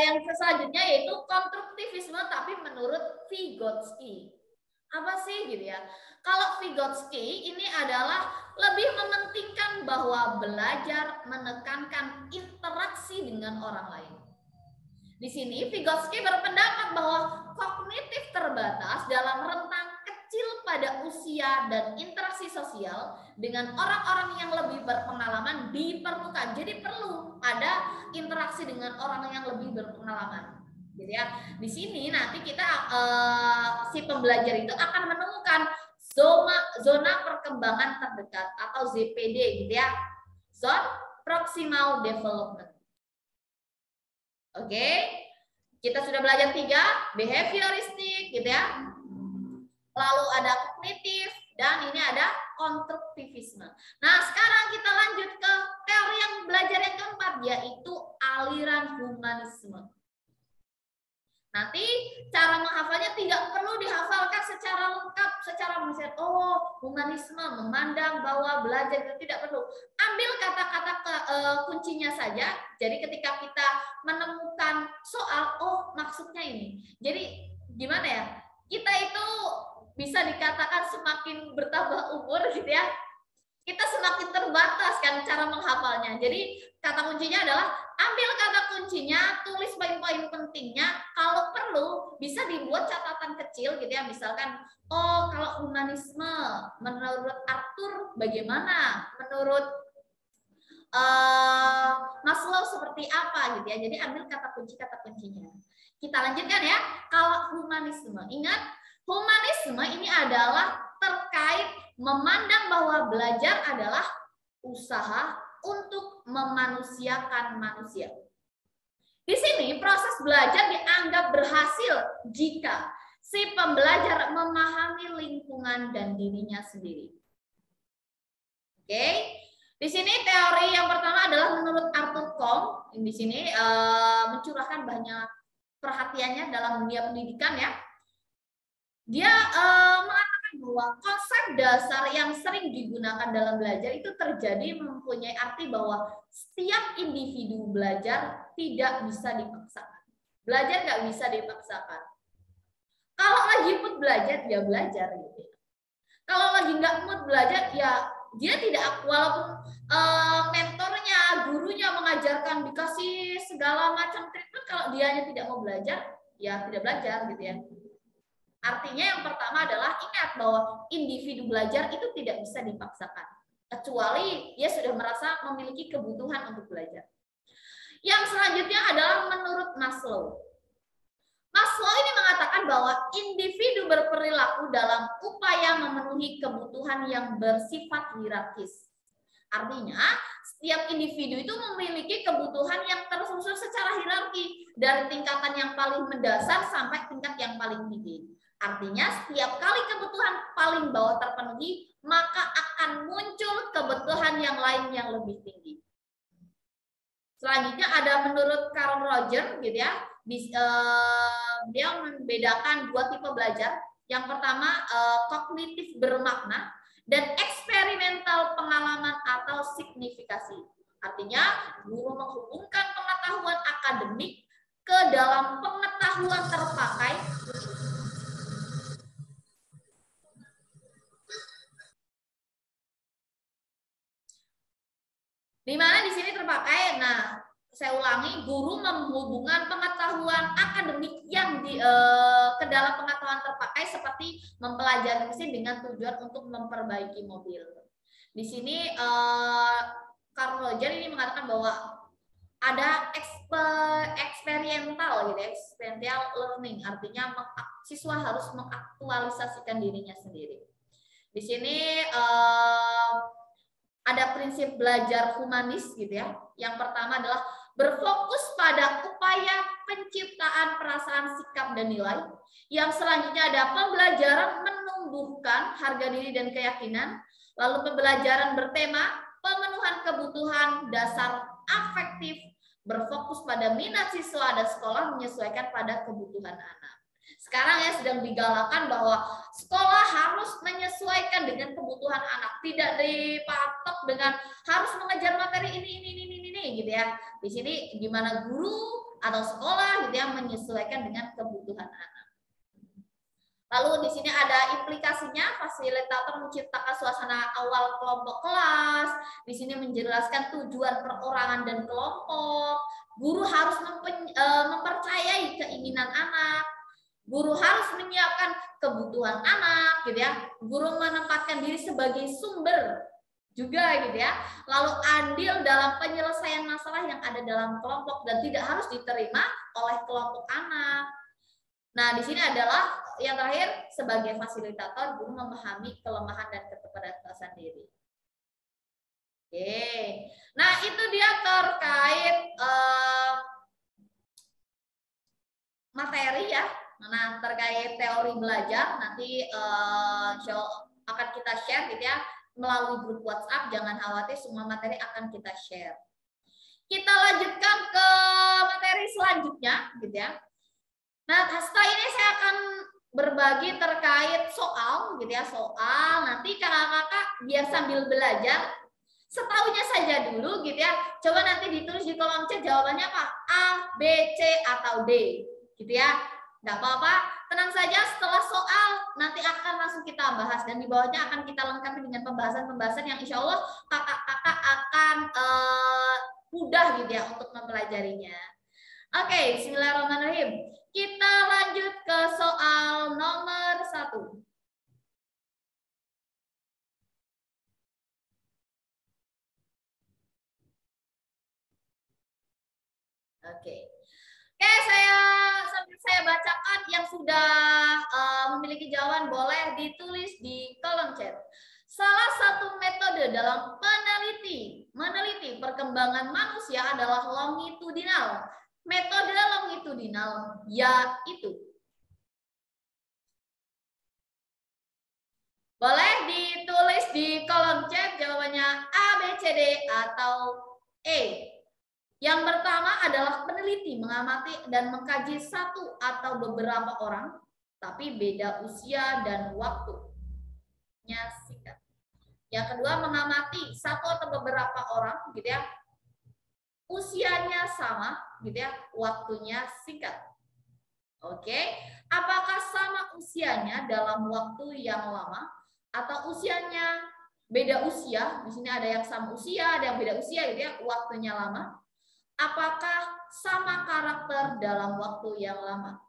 Speaker 4: yang selanjutnya yaitu konstruktivisme tapi menurut Vygotsky. Apa sih gitu ya? Kalau Vygotsky ini adalah lebih mementingkan bahwa belajar menekankan interaksi dengan orang lain. Di sini Vygotsky berpendapat bahwa kognitif terbatas dalam rentang kecil pada usia dan interaksi sosial dengan orang-orang yang lebih berpengalaman diperlukan. Jadi perlu ada interaksi dengan orang yang lebih berpengalaman. Jadi ya, di sini nanti kita si pembelajar itu akan menemukan zona perkembangan terdekat atau ZPD gitu ya. Zone Proximal Development. Oke. Kita sudah belajar 3, behavioristik gitu ya. Lalu ada kognitif, dan ini ada konstruktivisme. Nah, sekarang kita lanjut ke teori yang belajar yang keempat, yaitu aliran humanisme. Nanti cara menghafalnya tidak perlu dihafalkan secara lengkap, secara mindset. Oh, humanisme memandang bahwa belajar itu tidak perlu. Ambil kata-kata kuncinya saja. Jadi ketika kita menemukan soal, oh maksudnya ini. Jadi gimana ya? Kita itu bisa dikatakan semakin bertambah umur gitu ya, kita semakin terbatas kan cara menghafalnya. Jadi kata kuncinya adalah ambil kata kuncinya, tulis poin-poin pentingnya. Kalau perlu bisa dibuat catatan kecil gitu ya. Misalkan, oh kalau humanisme menurut Arthur bagaimana? Menurut Maslow seperti apa gitu ya. Jadi ambil kata kuncinya. Kita lanjutkan ya. Kalau humanisme, ingat humanisme ini adalah terkait memandang bahwa belajar adalah usaha untuk memanusiakan manusia. Di sini proses belajar dianggap berhasil jika si pembelajar memahami lingkungan dan dirinya sendiri. Oke, di sini teori yang pertama adalah menurut Arthur Cohn. Di sini mencurahkan banyak perhatiannya dalam dunia pendidikan ya. Dia mengatakan bahwa konsep dasar yang sering digunakan dalam belajar itu terjadi mempunyai arti bahwa setiap individu belajar tidak bisa dipaksakan. Belajar nggak bisa dipaksakan. Kalau lagi mood belajar, ya belajar gitu. Kalau lagi nggak mood belajar, ya dia tidak, walaupun mentornya, gurunya mengajarkan, dikasih segala macam treatment, kalau dianya tidak mau belajar, ya tidak belajar gitu ya. Artinya yang pertama adalah ingat bahwa individu belajar itu tidak bisa dipaksakan, kecuali dia sudah merasa memiliki kebutuhan untuk belajar. Yang selanjutnya adalah menurut Maslow. Maslow ini mengatakan bahwa individu berperilaku dalam upaya memenuhi kebutuhan yang bersifat hierarkis. Artinya, setiap individu itu memiliki kebutuhan yang tersusun secara hierarki dari tingkatan yang paling mendasar sampai tingkat yang paling tinggi. Artinya, setiap kali kebutuhan paling bawah terpenuhi, maka akan muncul kebutuhan yang lain yang lebih tinggi. Selanjutnya ada menurut Carl Rogers gitu ya, dia membedakan dua tipe belajar. Yang pertama kognitif bermakna dan eksperimental pengalaman atau signifikasi. Artinya guru menghubungkan pengetahuan akademik ke dalam pengetahuan terpakai di mana di sini terpakai. Nah, saya ulangi, guru menghubungkan pengetahuan akademik yang ke dalam pengetahuan terpakai seperti mempelajari mesin dengan tujuan untuk memperbaiki mobil. Di sini Carl Rogers ini mengatakan bahwa ada eksperimental gitu, experiential learning, artinya siswa harus mengaktualisasikan dirinya sendiri. Di sini ada prinsip belajar humanis gitu ya. Yang pertama adalah berfokus pada upaya penciptaan perasaan, sikap, dan nilai. Yang selanjutnya ada pembelajaran menumbuhkan harga diri dan keyakinan. Lalu pembelajaran bertema pemenuhan kebutuhan dasar afektif, berfokus pada minat siswa dan sekolah menyesuaikan pada kebutuhan anak. Sekarang ya sedang digalakan bahwa sekolah harus menyesuaikan dengan kebutuhan anak, tidak dipatok dengan harus mengejar materi ini gitu ya. Di sini gimana guru atau sekolah gitu ya menyesuaikan dengan kebutuhan anak. Lalu di sini ada implikasinya, fasilitator menciptakan suasana awal kelompok kelas. Di sini menjelaskan tujuan perorangan dan kelompok. Guru harus mempercayai keinginan anak. Guru harus menyiapkan kebutuhan anak, gitu ya. Guru menempatkan diri sebagai sumber juga, gitu ya. Lalu andil dalam penyelesaian masalah yang ada dalam kelompok dan tidak harus diterima oleh kelompok anak. Nah, di sini adalah yang terakhir, sebagai fasilitator, guru memahami kelemahan dan keterbatasan diri. Oke. Nah, itu dia terkait materi ya. Nah, terkait teori belajar nanti akan kita share gitu ya melalui grup WhatsApp. Jangan khawatir, semua materi akan kita share. Kita lanjutkan ke materi selanjutnya gitu ya. Nah, setelah ini saya akan berbagi terkait soal gitu ya, soal. Nanti kakak-kakak biar sambil belajar setahunya saja dulu gitu ya. Coba nanti ditulis di kolom chat jawabannya apa? A, B, C atau D gitu ya. Nggak apa-apa, tenang saja, setelah soal nanti akan langsung kita bahas dan di bawahnya akan kita lengkapi dengan pembahasan-pembahasan yang insya Allah kakak-kakak akan mudah gitu ya untuk mempelajarinya. Oke, bismillahirrahmanirrahim. Kita lanjut ke soal nomor 1. Oke, sambil saya bacakan yang sudah memiliki jawaban boleh ditulis di kolom chat. Salah satu metode dalam meneliti perkembangan manusia adalah longitudinal. Metode longitudinal yaitu, boleh ditulis di kolom chat jawabannya A, B, C, D atau E. Yang pertama adalah peneliti mengamati dan mengkaji satu atau beberapa orang, tapi beda usia dan waktunya singkat. Yang kedua, mengamati satu atau beberapa orang, gitu ya, usianya sama, gitu ya, waktunya singkat. Oke, apakah sama usianya dalam waktu yang lama atau usianya beda usia, di sini ada yang sama usia, ada yang beda usia gitu ya, waktunya lama. Apakah sama karakter dalam waktu yang lama?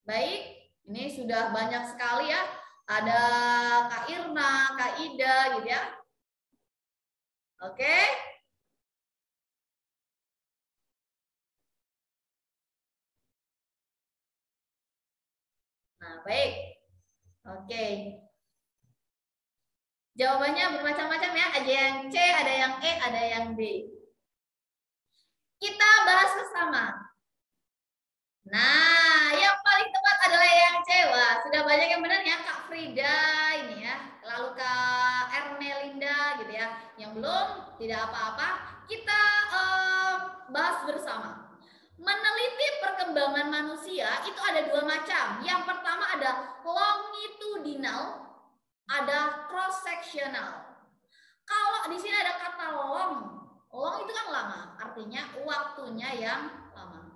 Speaker 4: Baik, ini sudah banyak sekali ya. Ada Kak Irna, Kak Ida gitu ya. Oke. Nah, baik. Oke. Jawabannya bermacam-macam ya. Ada yang C, ada yang E, ada yang D. Kita bahas bersama. Nah, yang paling tepat adalah yang C. Wah, sudah banyak yang benar ya, Kak Frida ini ya. Lalu Kak Ermelinda gitu ya. Yang belum, tidak apa-apa. Kita bahas bersama. Meneliti perkembangan manusia itu ada dua macam. Yang pertama ada longitudinal, ada cross sectional. Kalau di sini ada kata long, long itu kan lama, artinya waktunya yang lama.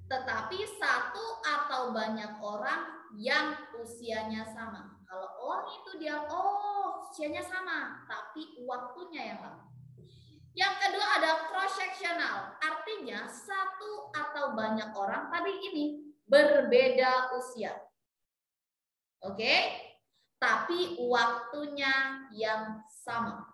Speaker 4: Tetapi satu atau banyak orang yang usianya sama. Kalau long itu dia usianya sama, tapi waktunya yang lama. Yang kedua ada cross sectional, artinya satu atau banyak orang tadi ini berbeda usia. Oke? Tapi waktunya yang sama.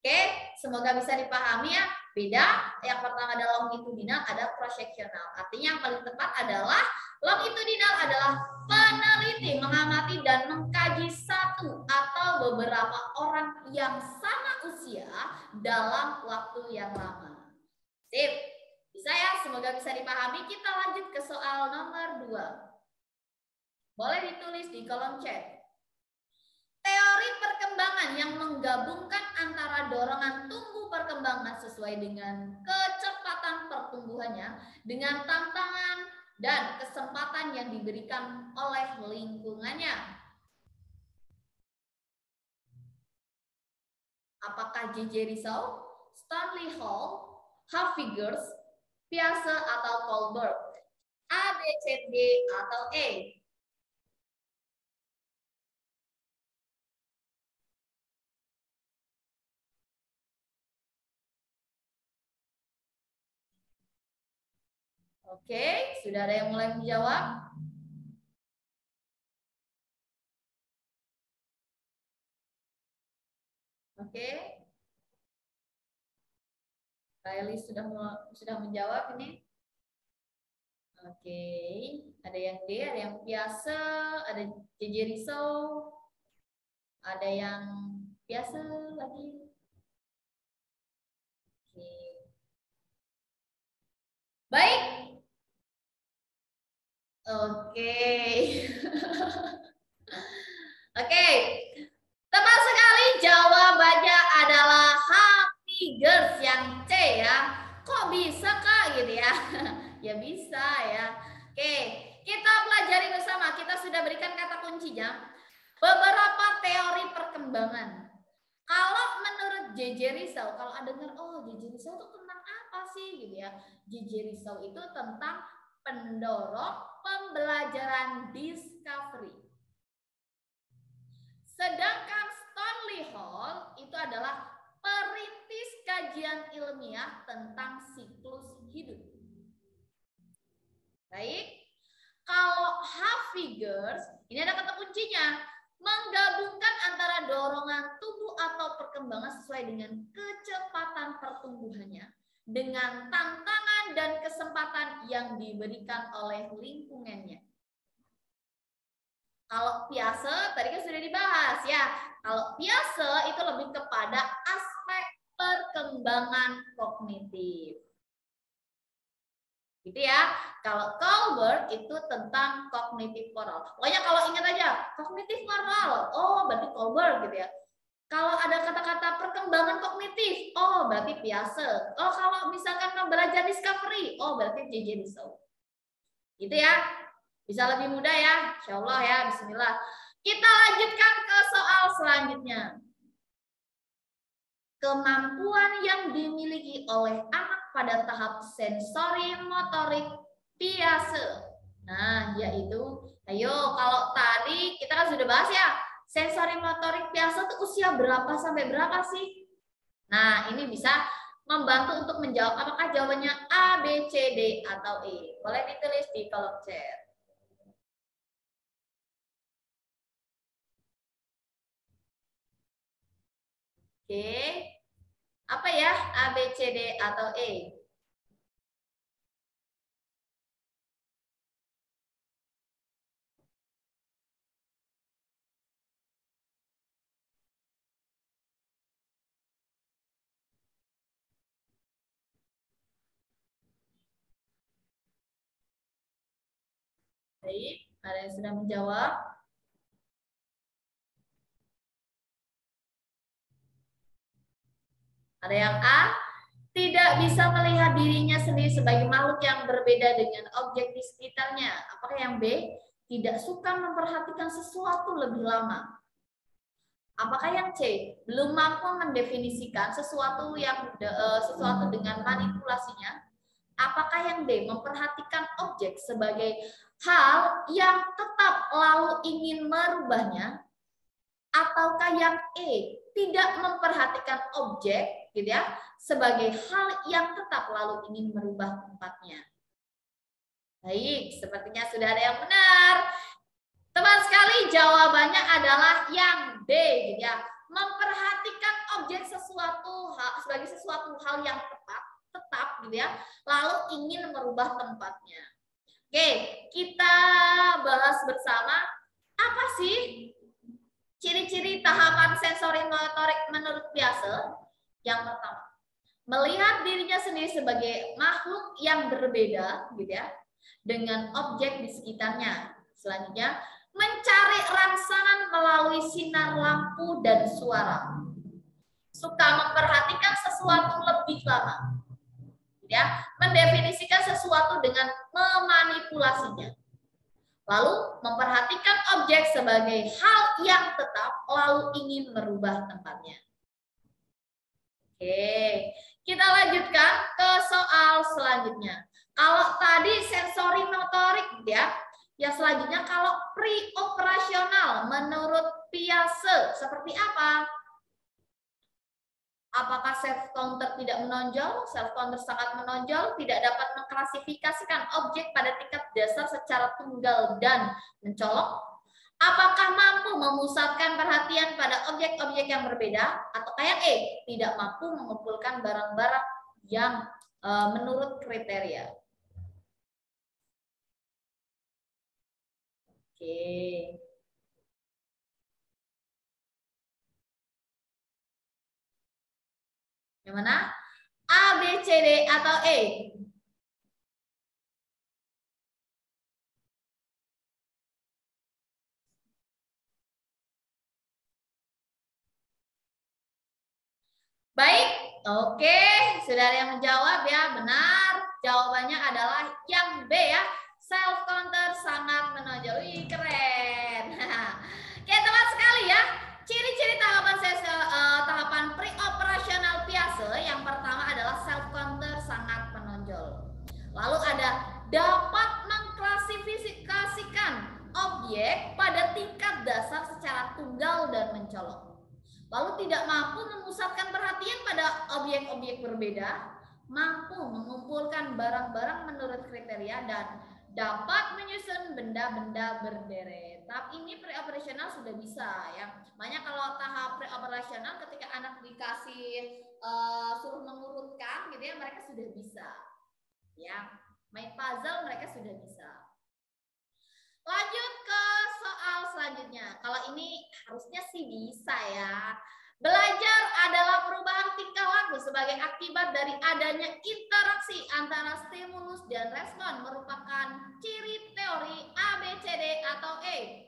Speaker 4: Oke, semoga bisa dipahami ya. Beda, yang pertama ada longitudinal, ada cross sectional. Artinya yang paling tepat adalah longitudinal adalah peneliti, mengamati dan mengkaji satu atau beberapa orang yang sama usia dalam waktu yang lama. Sip, bisa ya, semoga bisa dipahami. Kita lanjut ke soal nomor 2. Boleh ditulis di kolom chat. Teori perkembangan yang menggabungkan antara dorongan tumbuh perkembangan sesuai dengan kecepatan pertumbuhannya dengan tantangan dan kesempatan yang diberikan oleh lingkungannya. Apakah J.J. Rousseau, Stanley Hall, Hafiger, Piaget atau Kohlberg? A, B, C, D atau E? Oke, sudah ada yang mulai menjawab? Oke. Riley sudah menjawab ini. Oke, ada yang D, ada yang Piaget, ada J.J. Rousseau, ada yang Piaget lagi. Oke. Baik. Oke. Oke. Tepat sekali, jawabannya adalah Hafiger yang C ya. Kok bisa Kak gitu ya? Ya bisa ya. Oke, kita pelajari bersama. Kita sudah berikan kata kuncinya. Beberapa teori perkembangan. Kalau menurut J.J. Rousseau, kalau ada dengar, J.J. Rousseau itu tentang apa sih gitu ya? J.J. Rousseau itu tentang pendorong pembelajaran discovery. Sedangkan Stanley Hall itu adalah perintis kajian ilmiah tentang siklus hidup. Baik, kalau Hafiger, ini ada kata kuncinya, menggabungkan antara dorongan tubuh atau perkembangan sesuai dengan kecepatan pertumbuhannya dengan tantangan dan kesempatan yang diberikan oleh lingkungannya. Kalau Piaget tadi kan sudah dibahas ya. Kalau Piaget itu lebih kepada aspek perkembangan kognitif. Gitu ya. Kalau Kohlberg itu tentang kognitif moral. Pokoknya kalau ingat aja, kognitif moral. Berarti Kohlberg gitu ya. Kalau ada kata-kata perkembangan kognitif, berarti Piaget. Kalau misalkan belajar discovery, berarti J.J. Rousseau. Gitu ya. Bisa lebih mudah ya, insya Allah ya, bismillah. Kita lanjutkan ke soal selanjutnya. Kemampuan yang dimiliki oleh anak pada tahap sensori motorik Piaget. Nah, yaitu, ayo kalau tadi kita kan sudah bahas ya, sensori motorik biasa tuh usia berapa sampai berapa sih? Nah, ini bisa membantu untuk menjawab apakah jawabannya A, B, C, D, atau E. Boleh ditulis di kolom chat. Oke, apa ya A, B, C, D, atau E? Baik, ada yang sudah menjawab? Ada yang A, tidak bisa melihat dirinya sendiri sebagai makhluk yang berbeda dengan objek di sekitarnya. Apakah yang B, tidak suka memperhatikan sesuatu lebih lama? Apakah yang C, belum mampu mendefinisikan sesuatu dengan manipulasinya? Apakah yang D, memperhatikan objek sebagai hal yang tetap lalu ingin merubahnya? Ataukah yang E, tidak memperhatikan objek gitu ya sebagai hal yang tetap lalu ingin merubah tempatnya? Baik, sepertinya sudah ada yang benar. Teman sekali, jawabannya adalah yang D gitu ya. Memperhatikan objek sebagai sesuatu hal yang tetap gitu ya, lalu ingin merubah tempatnya. Oke, kita bahas bersama apa sih ciri-ciri tahapan sensori motorik menurut Piaget. Yang pertama, melihat dirinya sendiri sebagai makhluk yang berbeda gitu ya dengan objek di sekitarnya. Selanjutnya, mencari rangsangan melalui sinar lampu dan suara. Suka memperhatikan sesuatu lebih lama. Ya, mendefinisikan sesuatu dengan memanipulasinya. Lalu memperhatikan objek sebagai hal yang tetap, lalu ingin merubah tempatnya. Oke, kita lanjutkan ke soal selanjutnya. Kalau tadi sensori motorik ya selanjutnya kalau pre-operasional menurut Piaget seperti apa? Apakah self counter tidak menonjol? Self counter sangat menonjol, tidak dapat mengklasifikasikan objek pada tingkat dasar secara tunggal dan mencolok. Apakah mampu memusatkan perhatian pada objek-objek yang berbeda? Atau kayak E, tidak mampu mengumpulkan barang-barang yang menurut kriteria. Oke. Yang mana? A, B, C, D, atau E? Baik, oke. Sudah ada yang menjawab ya, benar. Jawabannya adalah yang B ya. Self counter sangat menonjol. Wih, keren. Oke, teman sekali ya. Ciri-ciri tahapan pre-operasional Piaget yang pertama adalah self counter sangat menonjol. Lalu ada dapat mengklasifikasikan objek pada tingkat dasar secara tunggal dan mencolok. Lalu tidak mampu memusatkan perhatian pada objek-objek berbeda, mampu mengumpulkan barang-barang menurut kriteria, dan dapat menyusun benda-benda berderet. Tahap ini pre-operasional sudah bisa ya. Makanya kalau tahap pre-operasional ketika anak dikasih suruh mengurutkan gitu ya, mereka sudah bisa. Ya, main puzzle mereka sudah bisa. Lanjut ke soal selanjutnya. Kalau ini harusnya sih bisa ya. Belajar adalah perubahan tingkah laku sebagai akibat dari adanya interaksi antara stimulus dan respon, merupakan ciri teori A, B, C, D, atau E.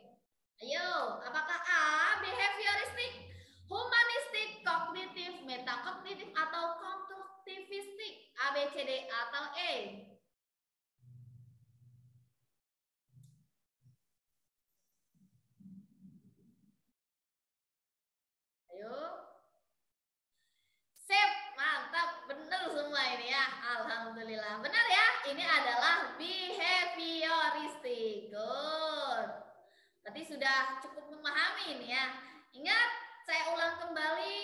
Speaker 4: Ayo, apakah A, behavioristik, humanistik, kognitif, metakognitif, atau konstruktivistik? A, B, C, D, atau E? Ayo. Sip, mantap, benar semua ini ya. Alhamdulillah. Benar ya, ini adalah behavioristik. Berarti sudah cukup memahami nih ya. Ingat, saya ulang kembali,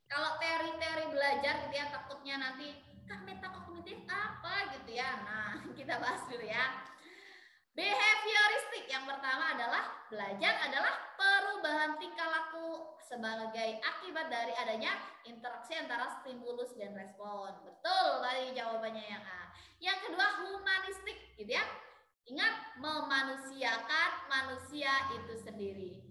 Speaker 4: kalau teori-teori belajar gitu ya, takutnya nanti kan metakognitif apa gitu ya. Nah, kita bahas dulu ya. Behavioristik yang pertama adalah belajar adalah perubahan tingkah laku sebagai akibat dari adanya interaksi antara stimulus dan respon. Betul tadi jawabannya yang A. Yang kedua humanistik gitu ya. Ingat, memanusiakan manusia itu sendiri.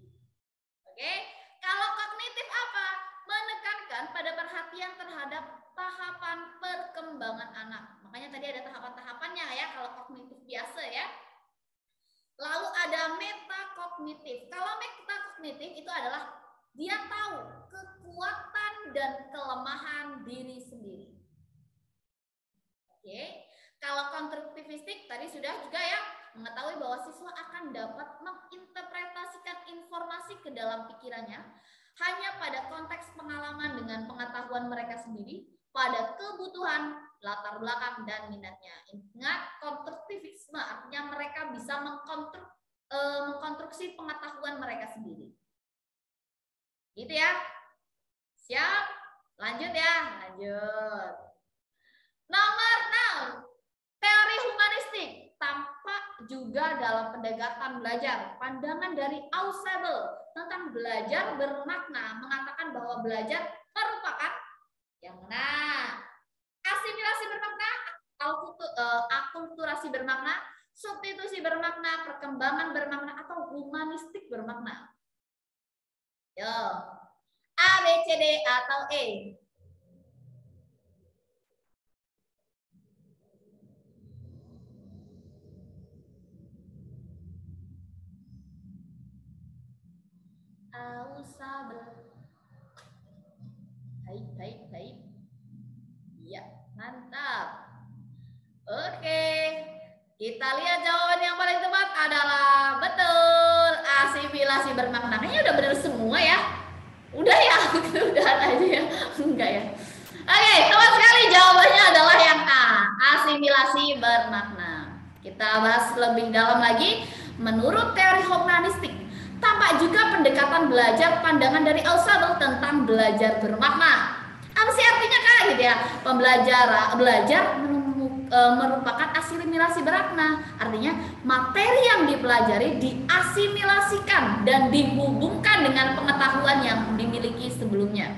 Speaker 4: Oke, kalau kognitif apa? Menekankan pada perhatian terhadap tahapan perkembangan anak. Makanya tadi ada tahapan-tahapannya ya kalau kognitif biasa ya. Lalu ada metakognitif. Kalau metakognitif itu adalah dia tahu kekuatan dan kelemahan diri sendiri. Oke. Kalau konstruktivistik tadi sudah juga ya mengetahui bahwa siswa akan dapat menginterpretasikan informasi ke dalam pikirannya hanya pada konteks pengalaman dengan pengetahuan mereka sendiri, pada kebutuhan, latar belakang, dan minatnya. Ingat, konstruktivisme artinya mereka bisa mengkonstruksi pengetahuan mereka sendiri. Gitu ya. Siap? Lanjut ya, lanjut. Nomor 6. Teori humanistik tampak juga dalam pendekatan belajar. Pandangan dari Ausable tentang belajar bermakna mengatakan bahwa belajar merupakan yang mana? Asimilasi bermakna, akulturasi bermakna, substitusi bermakna, perkembangan bermakna, atau humanistik bermakna. Yo, A, B, C, D, atau E? Ausable. Baik. Iya, mantap. Oke, kita lihat jawaban yang paling tepat adalah betul, asimilasi bermakna. Kayaknya udah benar semua ya. Udah ya, udahan aja ya. Enggak ya. Oke, teman sekali jawabannya adalah yang A, asimilasi bermakna. Kita bahas lebih dalam lagi. Menurut teori humanistik, tampak juga pendekatan belajar pandangan dari Ausable tentang belajar bermakna. Apa sih artinya Kak gitu ya? Belajar merupakan asimilasi bermakna. Artinya materi yang dipelajari diasimilasikan dan dihubungkan dengan pengetahuan yang dimiliki sebelumnya.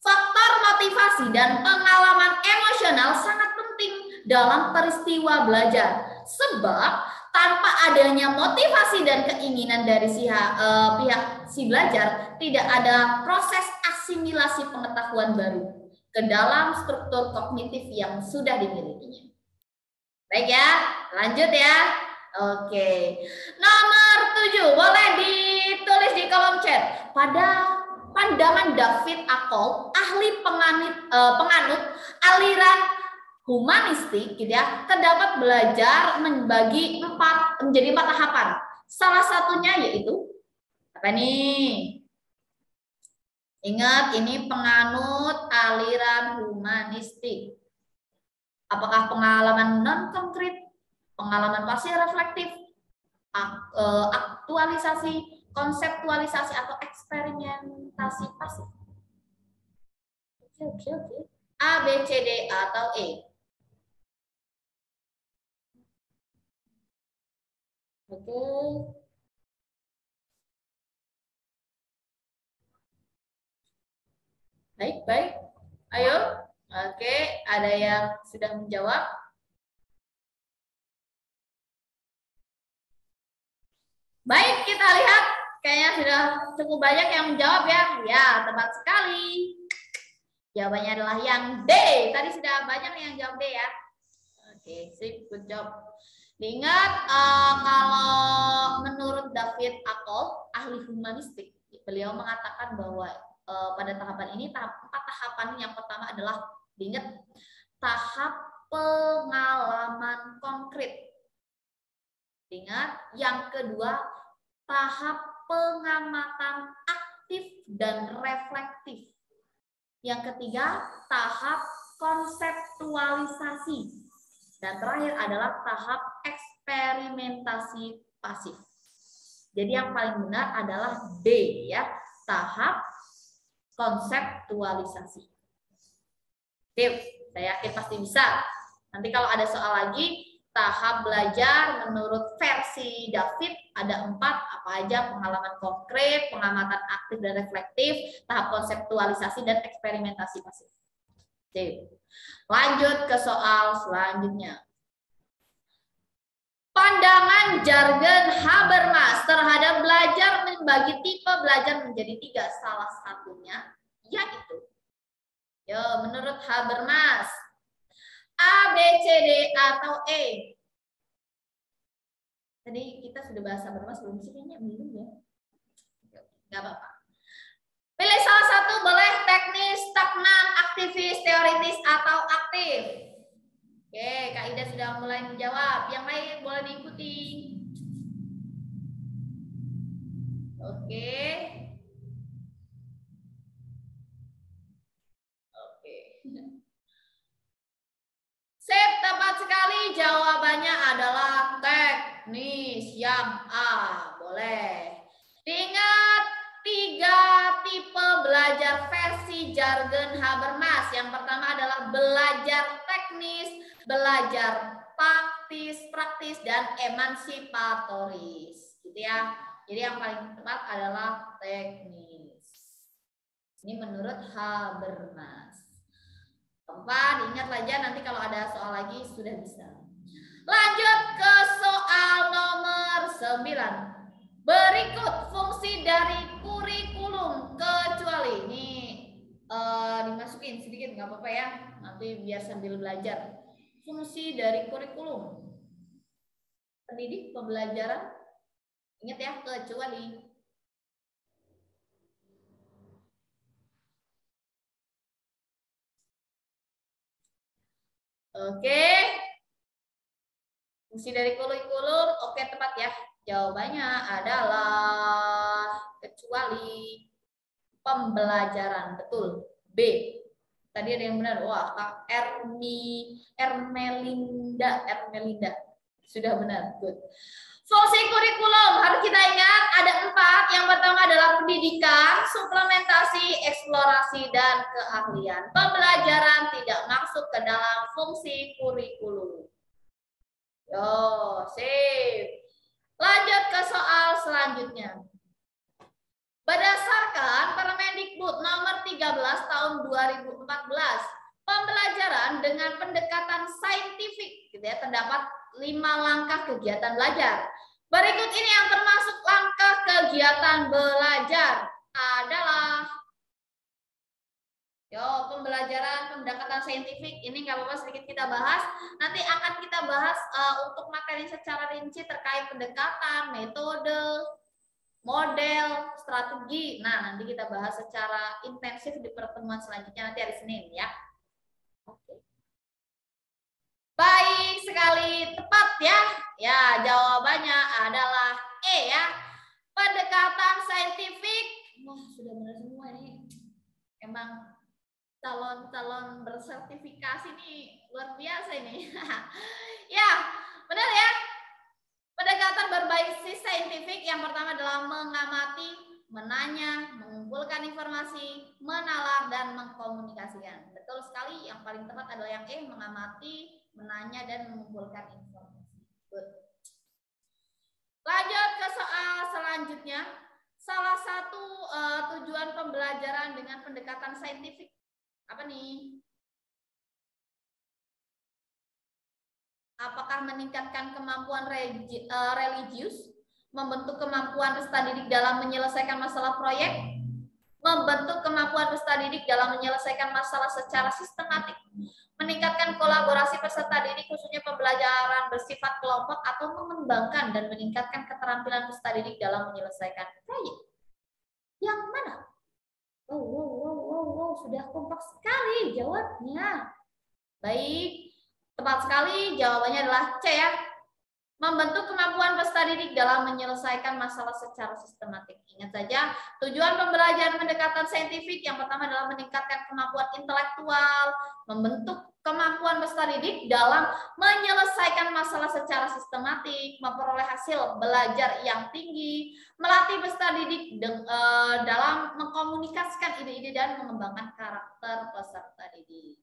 Speaker 4: Faktor motivasi dan pengalaman emosional sangat penting dalam peristiwa belajar. Sebab tanpa adanya motivasi dan keinginan dari pihak si belajar, tidak ada proses asimilasi pengetahuan baru ke dalam struktur kognitif yang sudah dimilikinya. Baik ya, lanjut ya. Oke. Nomor 7, boleh ditulis di kolom chat. Pada pandangan David Ackold, ahli penganut aliran humanistik gitu ya, terdapat belajar menjadi 4 tahapan. Salah satunya yaitu apa nih? Ingat, ini penganut aliran humanistik. Apakah pengalaman non-konkret, pengalaman pasif reflektif, aktualisasi, konseptualisasi, atau eksperimentasi pasif? Oke. A, B, C, D, atau E? Oke. Baik. Ayo. Oke, ada yang sudah menjawab? Baik, kita lihat. Kayaknya sudah cukup banyak yang menjawab ya. Ya, tepat sekali. Jawabannya adalah yang D. Tadi sudah banyak yang jawab D ya. Oke, sip, good job. Diingat, kalau menurut David Ackold, ahli humanistik, beliau mengatakan bahwa pada tahapan ini, 4 tahapan. Yang pertama adalah, diingat, tahap pengalaman konkret. Diingat, yang kedua, tahap pengamatan aktif dan reflektif. Yang ketiga, tahap konseptualisasi. Dan terakhir adalah tahap eksperimentasi pasif. Jadi yang paling benar adalah B ya, tahap konseptualisasi. Sip, saya yakin pasti bisa. Nanti kalau ada soal lagi, tahap belajar menurut versi David ada 4, apa aja? Pengalaman konkret, pengamatan aktif dan reflektif, tahap konseptualisasi, dan eksperimentasi pasif. Sip. Lanjut ke soal selanjutnya. Pandangan jargon Habermas terhadap belajar membagi tipe belajar menjadi 3. Salah satunya yaitu, menurut Habermas, A, B, C, D, atau E. Tadi kita sudah bahas Habermas belum sih? Kayaknya belum ya. Nggak apa-apa. Pilih salah satu, boleh teknis, stagnan, aktivis, teoritis, atau aktif. Oke, Kak Ida sudah mulai menjawab. Yang lain boleh diikuti. Oke. Sip, tepat sekali. Jawabannya adalah teknis yang A. Boleh. Diingat 3 tipe belajar versi jargon Habermas. Yang pertama adalah belajar teknis, belajar praktis, dan emansipatoris. Gitu ya. Jadi yang paling tepat adalah teknis. Ini menurut Habermas. Keempat, ingat aja nanti kalau ada soal lagi sudah bisa. Lanjut ke soal nomor 9. Berikut fungsi dari kurikulum kecuali. Ini dimasukin sedikit nggak apa-apa ya. Nanti biar sambil belajar. Fungsi dari kurikulum. Pendidik pembelajaran. Ingat ya, kecuali. Oke. Fungsi dari kurikulum, oke, tepat ya. Jawabannya adalah kecuali pembelajaran. Betul. B. Tadi ada yang benar. Wah, Kak Ermelinda. Sudah benar. Good. Fungsi kurikulum harus kita ingat ada 4. Yang pertama adalah pendidikan, suplementasi, eksplorasi, dan keahlian. Pembelajaran tidak masuk ke dalam fungsi kurikulum. Yo, sip. Lanjut ke soal selanjutnya. Berdasarkan Permendikbud nomor 13 tahun 2014, pembelajaran dengan pendekatan saintifik, gitu ya, terdapat 5 langkah kegiatan belajar. Berikut ini yang termasuk langkah kegiatan belajar adalah pembelajaran pendekatan saintifik. Ini nggak apa-apa sedikit kita bahas. Nanti akan kita bahas untuk materi secara rinci terkait pendekatan, metode, model, strategi. Nah, nanti kita bahas secara intensif di pertemuan selanjutnya nanti hari Senin ya. Oke. Baik sekali, tepat ya. Ya, jawabannya adalah E ya. Pendekatan saintifik. Wah, sudah benar semua ini. Emang calon-calon bersertifikasi nih luar biasa ini. Ya, benar ya. Pendekatan berbasis saintifik yang pertama adalah mengamati, menanya, mengumpulkan informasi, menalar, dan mengkomunikasikan. Betul sekali, yang paling tepat adalah yang E, mengamati, menanya, dan mengumpulkan informasi. Good. Lanjut ke soal selanjutnya. Salah satu tujuan pembelajaran dengan pendekatan saintifik apa nih? Apakah meningkatkan kemampuan religius, membentuk kemampuan peserta didik dalam menyelesaikan masalah proyek, membentuk kemampuan peserta didik dalam menyelesaikan masalah secara sistematik, meningkatkan kolaborasi peserta didik khususnya pembelajaran bersifat kelompok, atau mengembangkan dan meningkatkan keterampilan peserta didik dalam menyelesaikan proyek. Yang mana? Wow, sudah kompak sekali jawabnya. Baik, tepat sekali jawabannya adalah C ya. Membentuk kemampuan peserta didik dalam menyelesaikan masalah secara sistematik. Ingat saja, tujuan pembelajaran pendekatan saintifik yang pertama adalah meningkatkan kemampuan intelektual, membentuk kemampuan peserta didik dalam menyelesaikan masalah secara sistematik, memperoleh hasil belajar yang tinggi, melatih peserta didik dalam mengkomunikasikan ide-ide dan mengembangkan karakter peserta didik.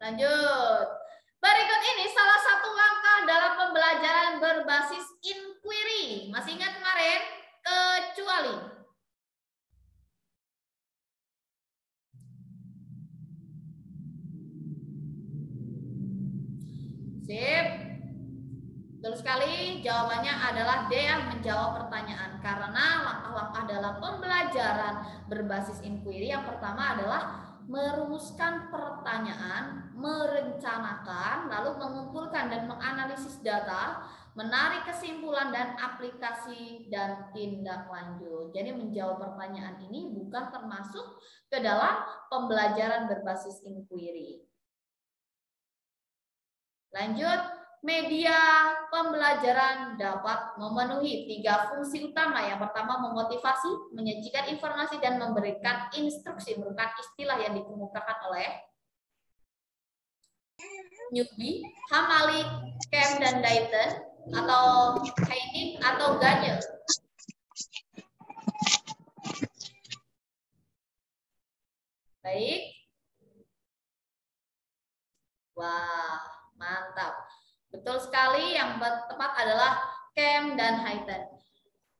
Speaker 4: Lanjut. Berikut ini salah satu langkah dalam pembelajaran berbasis inquiry. Masih ingat kemarin? Kecuali. Sip. Betul sekali, jawabannya adalah D yang menjawab pertanyaan. Karena langkah-langkah dalam pembelajaran berbasis inquiry yang pertama adalah merumuskan pertanyaan, merencanakan, lalu mengumpulkan dan menganalisis data, menarik kesimpulan dan aplikasi dan tindak lanjut. Jadi menjawab pertanyaan ini bukan termasuk ke dalam pembelajaran berbasis inquiry. Lanjut. Media pembelajaran dapat memenuhi 3 fungsi utama. Yang pertama memotivasi, menyajikan informasi, dan memberikan instruksi, merupakan istilah yang dikemukakan oleh Newby, Hamalik, Kem, dan Dayton, atau Heinig, atau Gagne. Baik. Wah, mantap. Betul sekali, yang tepat adalah Kem dan Hayton.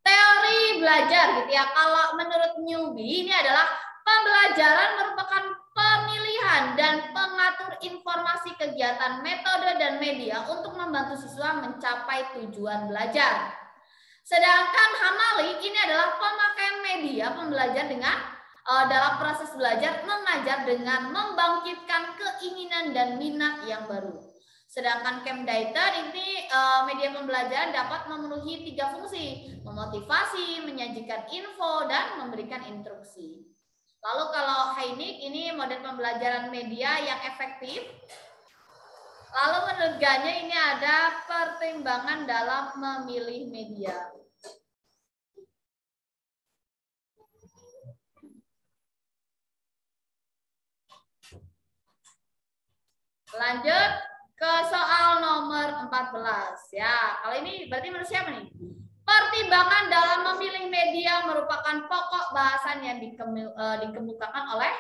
Speaker 4: Teori belajar gitu ya. Kalau menurut Newby ini adalah pembelajaran merupakan pemilihan dan pengatur informasi kegiatan, metode, dan media untuk membantu siswa mencapai tujuan belajar. Sedangkan Hamalik ini adalah pemakaian media pembelajar dengan dalam proses belajar mengajar dengan membangkitkan keinginan dan minat yang baru. Sedangkan Kem Dayton ini media pembelajaran dapat memenuhi 3 fungsi, memotivasi, menyajikan info, dan memberikan instruksi. Lalu kalau Heinig ini model pembelajaran media yang efektif. Lalu menurut Gagne ini ada pertimbangan dalam memilih media. Lanjut ke soal nomor 14 ya. Kalau ini berarti menurut siapa nih? Pertimbangan dalam memilih media merupakan pokok bahasan yang dikemukakan oleh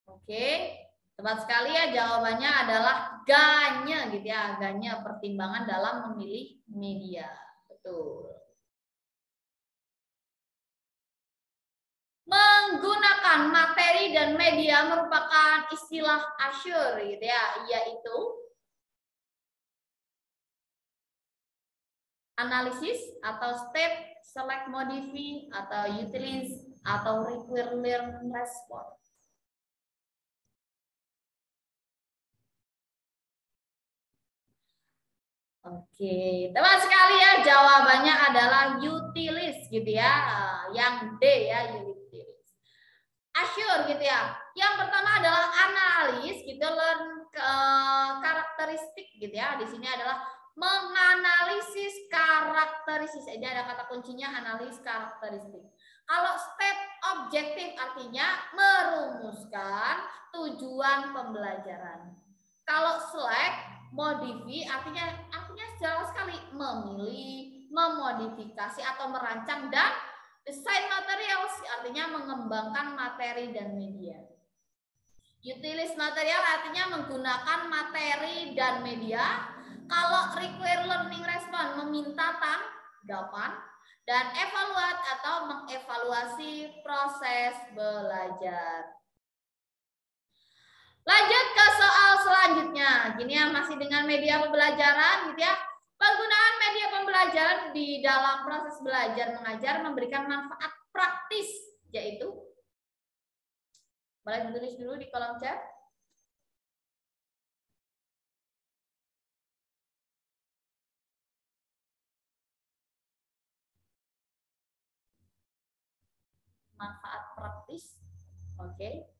Speaker 4: Oke, tepat sekali ya, jawabannya adalah Gagne gitu ya. Gagne pertimbangan dalam memilih media. Betul. Menggunakan materi dan media merupakan istilah Azure gitu ya, yaitu analisis atau step, select, modify, atau utilize, atau require, learn, respond. Oke, tepat sekali ya, jawabannya adalah utilize gitu ya, yang D ya, utilize. Azure gitu ya. Yang pertama adalah analis gitu, learn karakteristik gitu ya. Di sini adalah menganalisis karakteristik. Ini ada kata kuncinya analis karakteristik. Kalau step objektif artinya merumuskan tujuan pembelajaran. Kalau select modify artinya jelas sekali memilih, memodifikasi atau merancang, dan desain materials artinya mengembangkan materi dan media. Utilize material artinya menggunakan materi dan media. Kalau require learning response meminta tanggapan, dan evaluate atau mengevaluasi proses belajar. Lanjut ke soal selanjutnya. Gini ya, masih dengan media pembelajaran gitu ya. Penggunaan media pembelajaran di dalam proses belajar mengajar memberikan manfaat praktis, yaitu boleh ditulis dulu di kolom chat. manfaat praktis. Oke.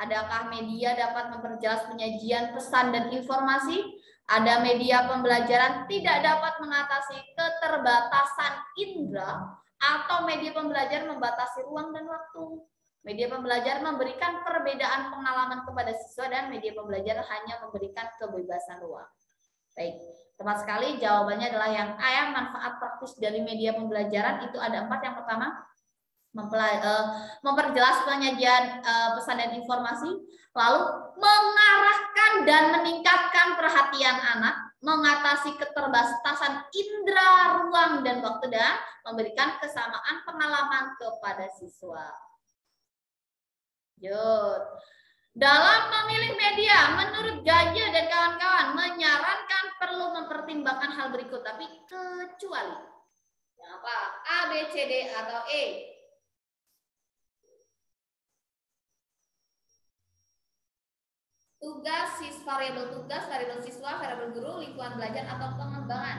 Speaker 4: Adakah media dapat memperjelas penyajian pesan dan informasi? Ada media pembelajaran tidak dapat mengatasi keterbatasan indera, atau media pembelajaran membatasi ruang dan waktu. Media pembelajaran memberikan perbedaan pengalaman kepada siswa dan media pembelajaran hanya memberikan kebebasan ruang. Baik, tepat sekali jawabannya adalah yang A ya, manfaat praktis dari media pembelajaran itu ada 4. Yang pertama, memperjelas penyajian pesan dan informasi, lalu mengarahkan dan meningkatkan perhatian anak, mengatasi keterbatasan indera, ruang, dan waktu, dan memberikan kesamaan pengalaman kepada siswa. Dalam memilih media, menurut Gajah dan kawan-kawan menyarankan perlu mempertimbangkan hal berikut, tapi kecuali yang apa? A, B, C, D, atau E? Tugas, variabel tugas, variabel siswa, variabel guru, lingkungan belajar, atau pengembangan.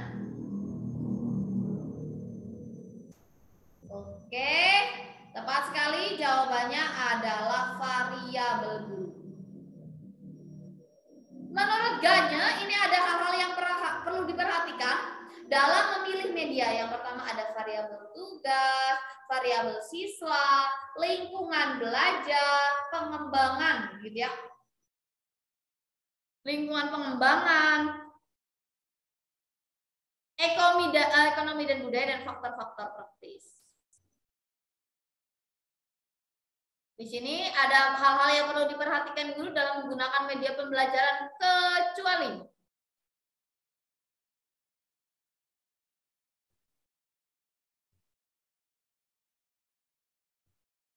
Speaker 4: Oke, tepat sekali jawabannya adalah variabel guru. Menurut Ganya, ini ada hal-hal yang perlu diperhatikan dalam memilih media. Yang pertama ada variabel tugas, variabel siswa, lingkungan belajar, pengembangan, gitu ya. Lingkungan pengembangan, ekonomi dan budaya, dan faktor-faktor praktis. Di sini ada hal-hal yang perlu diperhatikan guru dalam menggunakan media pembelajaran, kecuali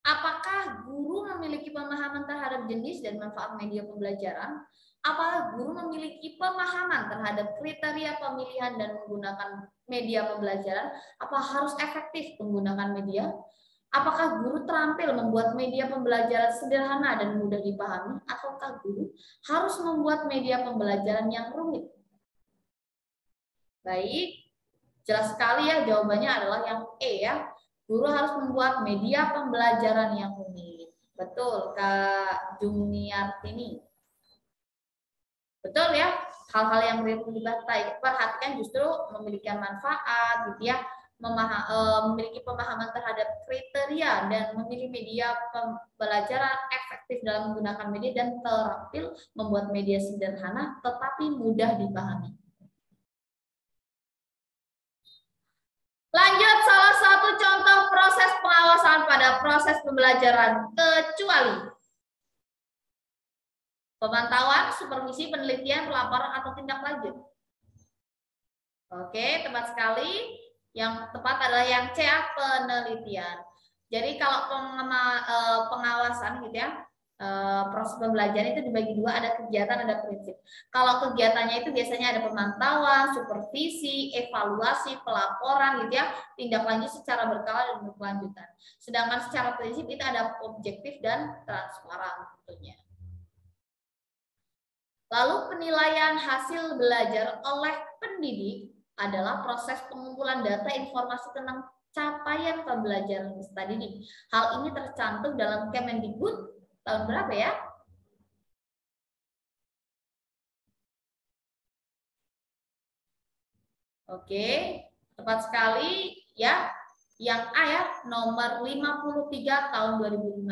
Speaker 4: apakah guru memiliki pemahaman terhadap jenis dan manfaat media pembelajaran? Apakah guru memiliki pemahaman terhadap kriteria pemilihan dan menggunakan media pembelajaran? Apa harus efektif menggunakan media? Apakah guru terampil membuat media pembelajaran sederhana dan mudah dipahami? Ataukah guru harus membuat media pembelajaran yang rumit? Baik, jelas sekali ya, jawabannya adalah yang E ya. Guru harus membuat media pembelajaran yang rumit. Betul, Kak Juniartini. Betul ya, hal-hal yang perlu diperhatikan justru memiliki manfaat, gitu ya, memiliki pemahaman terhadap kriteria dan memilih media pembelajaran efektif dalam menggunakan media, dan terampil membuat media sederhana tetapi mudah dipahami. Lanjut, salah satu contoh proses pengawasan pada proses pembelajaran, kecuali pemantauan, supervisi, penelitian, pelaporan, atau tindak lanjut. Oke, tepat sekali. Yang tepat adalah yang C, penelitian. Jadi kalau pengawasan gitu ya, proses pembelajaran itu dibagi dua, ada kegiatan, ada prinsip. Kalau kegiatannya itu biasanya ada pemantauan, supervisi, evaluasi, pelaporan gitu ya, tindak lanjut secara berkala dan berkelanjutan. Sedangkan secara prinsip itu ada objektif dan transparan tentunya. Lalu penilaian hasil belajar oleh pendidik adalah proses pengumpulan data informasi tentang capaian pembelajaran peserta didik. Hal ini tercantum dalam Kemendikbud tahun berapa ya? Oke, tepat sekali ya. Yang A ya, nomor 53 tahun 2015.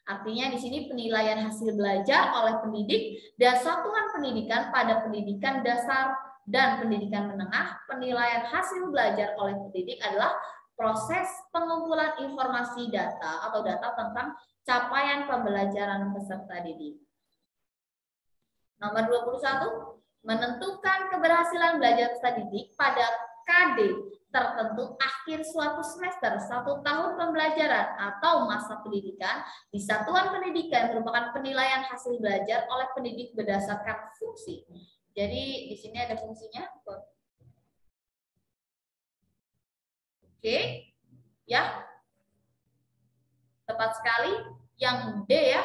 Speaker 4: Artinya di sini penilaian hasil belajar oleh pendidik dan satuan pendidikan pada pendidikan dasar dan pendidikan menengah. Penilaian hasil belajar oleh pendidik adalah proses pengumpulan informasi data atau data tentang capaian pembelajaran peserta didik. Nomor 21, menentukan keberhasilan belajar peserta didik pada KD tertentu akhir suatu semester, 1 tahun pembelajaran atau masa pendidikan di satuan pendidikan merupakan penilaian hasil belajar oleh pendidik berdasarkan fungsi. Jadi di sini ada fungsinya. Oke, ya, tepat sekali. Yang D ya,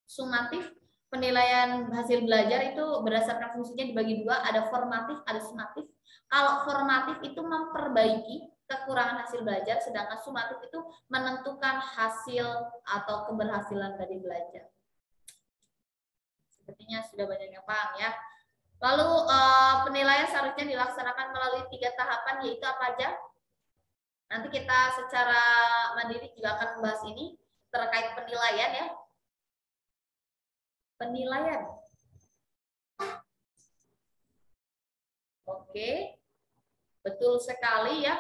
Speaker 4: sumatif. Penilaian hasil belajar itu berdasarkan fungsinya dibagi dua, ada formatif, ada sumatif. Kalau formatif itu memperbaiki kekurangan hasil belajar, sedangkan sumatif itu menentukan hasil atau keberhasilan dari belajar. Sepertinya sudah banyak yang paham ya. Lalu penilaian seharusnya dilaksanakan melalui 3 tahapan, yaitu apa aja? Nanti kita secara mandiri juga akan membahas ini terkait penilaian ya. Penilaian. Oke. Betul sekali ya.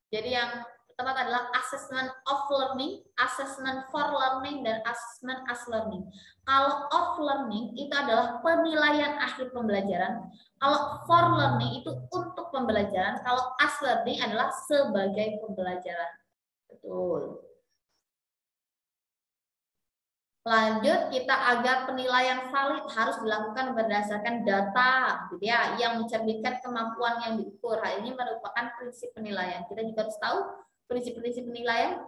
Speaker 4: Jadi yang pertama adalah assessment of learning, assessment for learning, dan assessment as learning. Kalau of learning itu adalah penilaian akhir pembelajaran. Kalau for learning itu untuk pembelajaran. Kalau as learning adalah sebagai pembelajaran. Betul. Lanjut, kita agar penilaian valid harus dilakukan berdasarkan data, gitu ya, yang mencerminkan kemampuan yang diukur. Hal ini merupakan prinsip penilaian. Kita juga harus tahu prinsip-prinsip penilaian.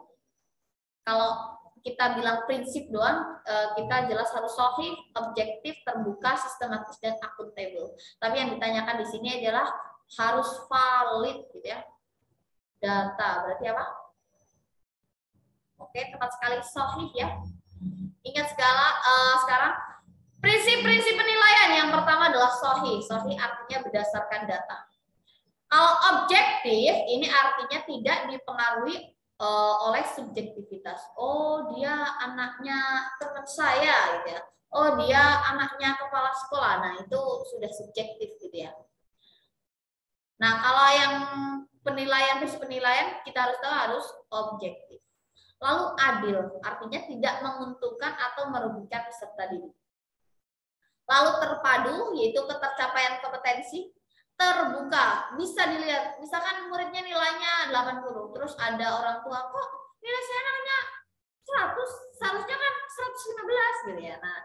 Speaker 4: Kalau kita bilang prinsip doang, kita jelas harus sahih, objektif, terbuka, sistematis, dan akuntabel. Tapi yang ditanyakan di sini adalah harus valid, gitu ya. Data berarti apa? Oke, tepat sekali, sahih ya. Ingat sekarang prinsip-prinsip penilaian yang pertama adalah sahih. Sahih artinya berdasarkan data. Kalau objektif ini artinya tidak dipengaruhi oleh subjektivitas. Oh, dia anaknya teman saya gitu ya. Oh, dia anaknya kepala sekolah. Nah, itu sudah subjektif gitu ya. Nah, kalau yang prinsip penilaian kita harus tahu harus objektif. Lalu adil, artinya tidak menguntungkan atau merugikan peserta didik. Lalu terpadu, yaitu ketercapaian kompetensi. Terbuka, bisa dilihat, misalkan muridnya nilainya 80, terus ada orang tua, kok nilai saya namanya 100, seharusnya kan 115 gitu ya. Nah,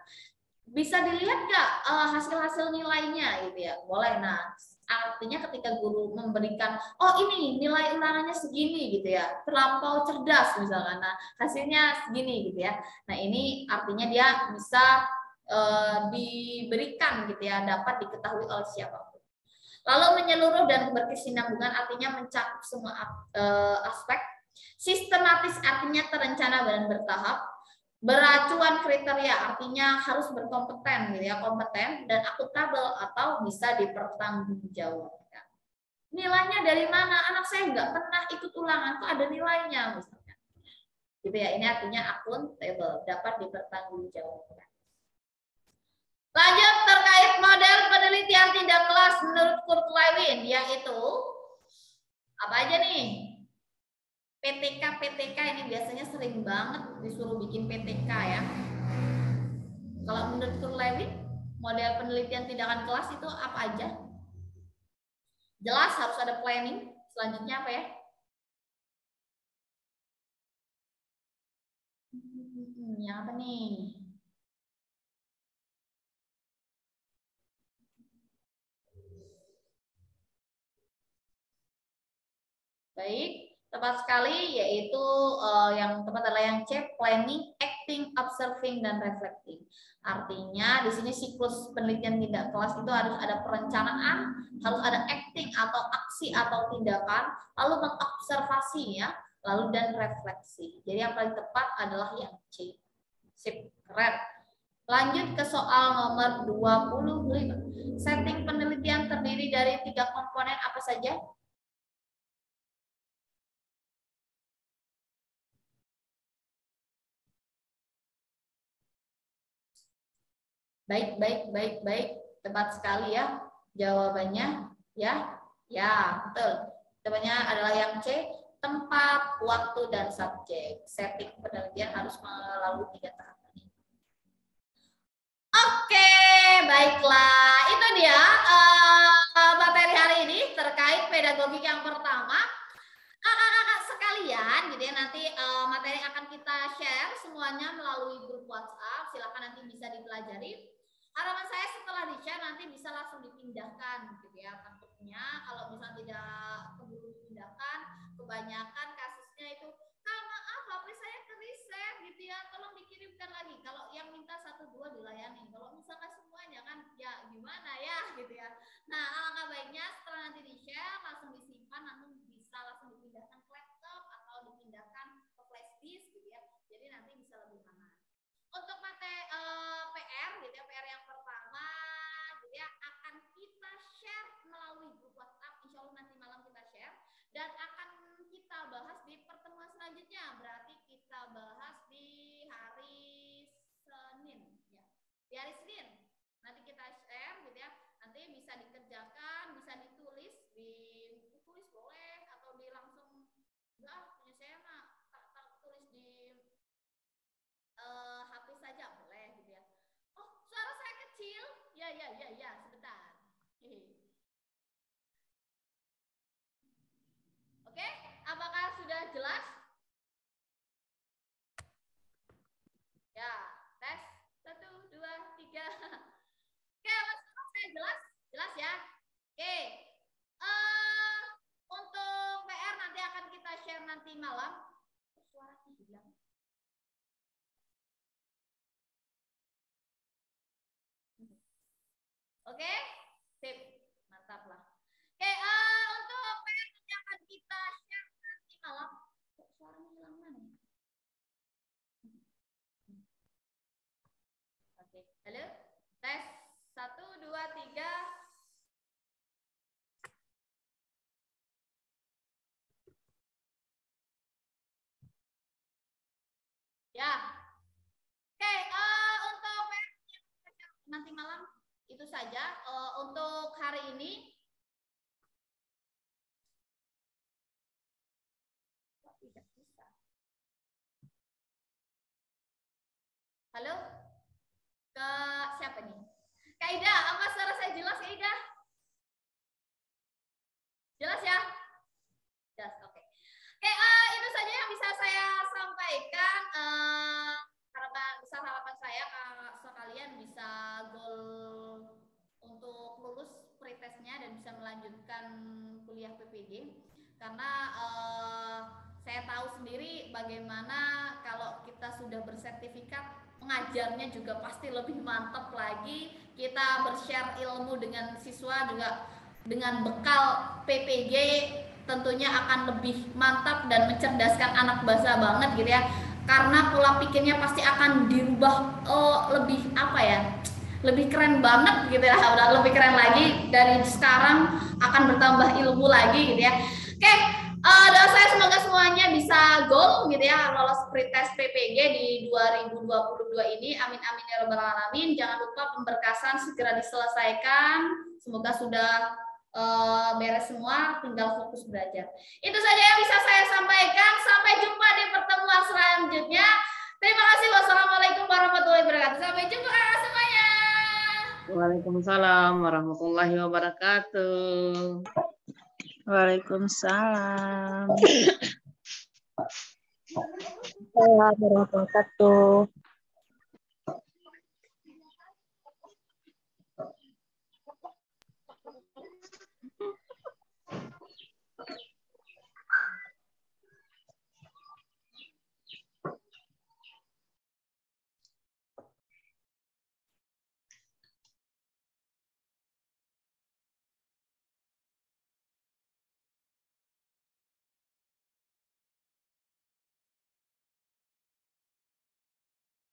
Speaker 4: bisa dilihat nggak hasil-hasil nilainya gitu ya, boleh. Nah, artinya ketika guru memberikan, oh ini nilai ulangannya segini gitu ya, terlampau cerdas misalkan, nah hasilnya segini gitu ya. Nah ini artinya dia bisa diberikan gitu ya, dapat diketahui oleh siapapun. Lalu menyeluruh dan berkesinambungan artinya mencakup semua aspek. Sistematis artinya terencana dan bertahap. Beracuan kriteria artinya harus berkompeten gitu ya, kompeten, dan akuntabel atau bisa dipertanggungjawabkan. Nilainya dari mana? Anak saya nggak pernah ikut ulangan, kok ada nilainya misalnya. Gitu ya, ini artinya akuntabel, dapat dipertanggungjawabkan. Lanjut terkait model penelitian tindak kelas menurut Kurt Lewin, yaitu apa aja nih? PTK ini biasanya sering banget disuruh bikin PTK ya. Kalau menurut Kurt Lewin, model penelitian tindakan kelas itu apa aja? Jelas harus ada planning. Selanjutnya apa ya? Yang apa nih? Baik, tepat sekali, yaitu yang tepat adalah yang C, planning, acting, observing, dan reflecting. Artinya di sini siklus penelitian tindak kelas itu harus ada perencanaan, harus ada acting atau aksi atau tindakan, lalu mengobservasi ya, lalu dan refleksi. Jadi yang paling tepat adalah yang C. Sip, keren. Lanjut ke soal nomor 25. Setting penelitian terdiri dari 3 komponen apa saja? Baik. Tepat sekali ya jawabannya ya. Ya, betul. Jawabannya adalah yang C, tempat, waktu, dan subjek. Setting penelitian harus melalui 3 tahapan ini. Oke, baiklah. Itu dia materi hari ini terkait pedagogik yang pertama. Kakak-kakak sekalian, gitu ya, nanti materi akan kita share semuanya melalui grup WhatsApp. Silakan nanti bisa dipelajari. Harapan saya setelah di-share nanti bisa langsung dipindahkan gitu ya. Takutnya kalau misalnya tidak keburu dipindahkan, kebanyakan kasusnya itu, Kak maaf HP saya ke-reset gitu ya, tolong dikirimkan lagi. Kalau yang minta 1-2 dilayani. Kalau misalkan semuanya kan ya gimana ya gitu ya. Nah, alangkah baiknya setelah nanti di-share langsung disimpan, nanti bisa langsung dipindahkan dipindahkan ke laptop atau dipindahkan ke flash disk gitu ya. Jadi nanti bisa lebih aman. Untuk materi PR gitu ya, PR yang pertama gitu ya akan kita share melalui grup WhatsApp. Insya Allah nanti malam kita share dan akan kita bahas di pertemuan selanjutnya. Berarti kita bahas di hari Senin ya. Di hari Senin nanti kita share gitu ya. Nanti bisa dikerjakan, bisa ditulis, ditulis boleh atau di langsung enggak punya saya mah tak tulis di HP saja boleh gitu ya. Oh, suara saya kecil. Ya, sebentar. Oke, apakah sudah jelas? Ya, tes 1, 2, 3. Oke, maksudnya saya jelas? Jelas ya? Oke. Untuk PR nanti akan kita share nanti malam. Suaranya hilang. Oke, sip, mantap lah. Oke, untuk PR nanti akan kita share nanti malam. Kok suaranya hilang mana? Oke, halo, tes 1, 2, 3. Ya, oke, untuk PR nanti malam itu saja. Untuk hari ini tidak bisa. Halo, ke siapa nih? Kak Ida, apa suara saya jelas Kak Ida? Jelas ya? Jelas, oke. Oke, itu saja yang bisa saya sampaikan. Harapan saya sekalian bisa goal untuk lulus pretestnya dan bisa melanjutkan kuliah PPG karena saya tahu sendiri bagaimana kalau kita sudah bersertifikat mengajarnya juga pasti lebih mantap lagi. Kita bershare ilmu dengan siswa juga dengan bekal PPG tentunya akan lebih mantap dan mencerdaskan anak bangsa banget gitu ya. Karena pola pikirnya pasti akan dirubah lebih apa ya? Lebih keren banget gitu ya. Udah lebih keren lagi dari sekarang akan bertambah ilmu lagi gitu ya. Oke, doa saya semoga semuanya bisa goal gitu ya, lolos pretest PPG di 2022 ini. Amin amin ya rabbal alamin. Jangan lupa pemberkasan segera diselesaikan. Semoga sudah beres semua, tinggal fokus belajar. Itu saja yang bisa saya sampaikan. Sampai jumpa di pertemuan selanjutnya. Terima kasih. Wassalamualaikum warahmatullahi wabarakatuh. Sampai jumpa semuanya.
Speaker 5: Waalaikumsalam warahmatullahi wabarakatuh.
Speaker 6: Waalaikumsalam warahmatullahi wabarakatuh.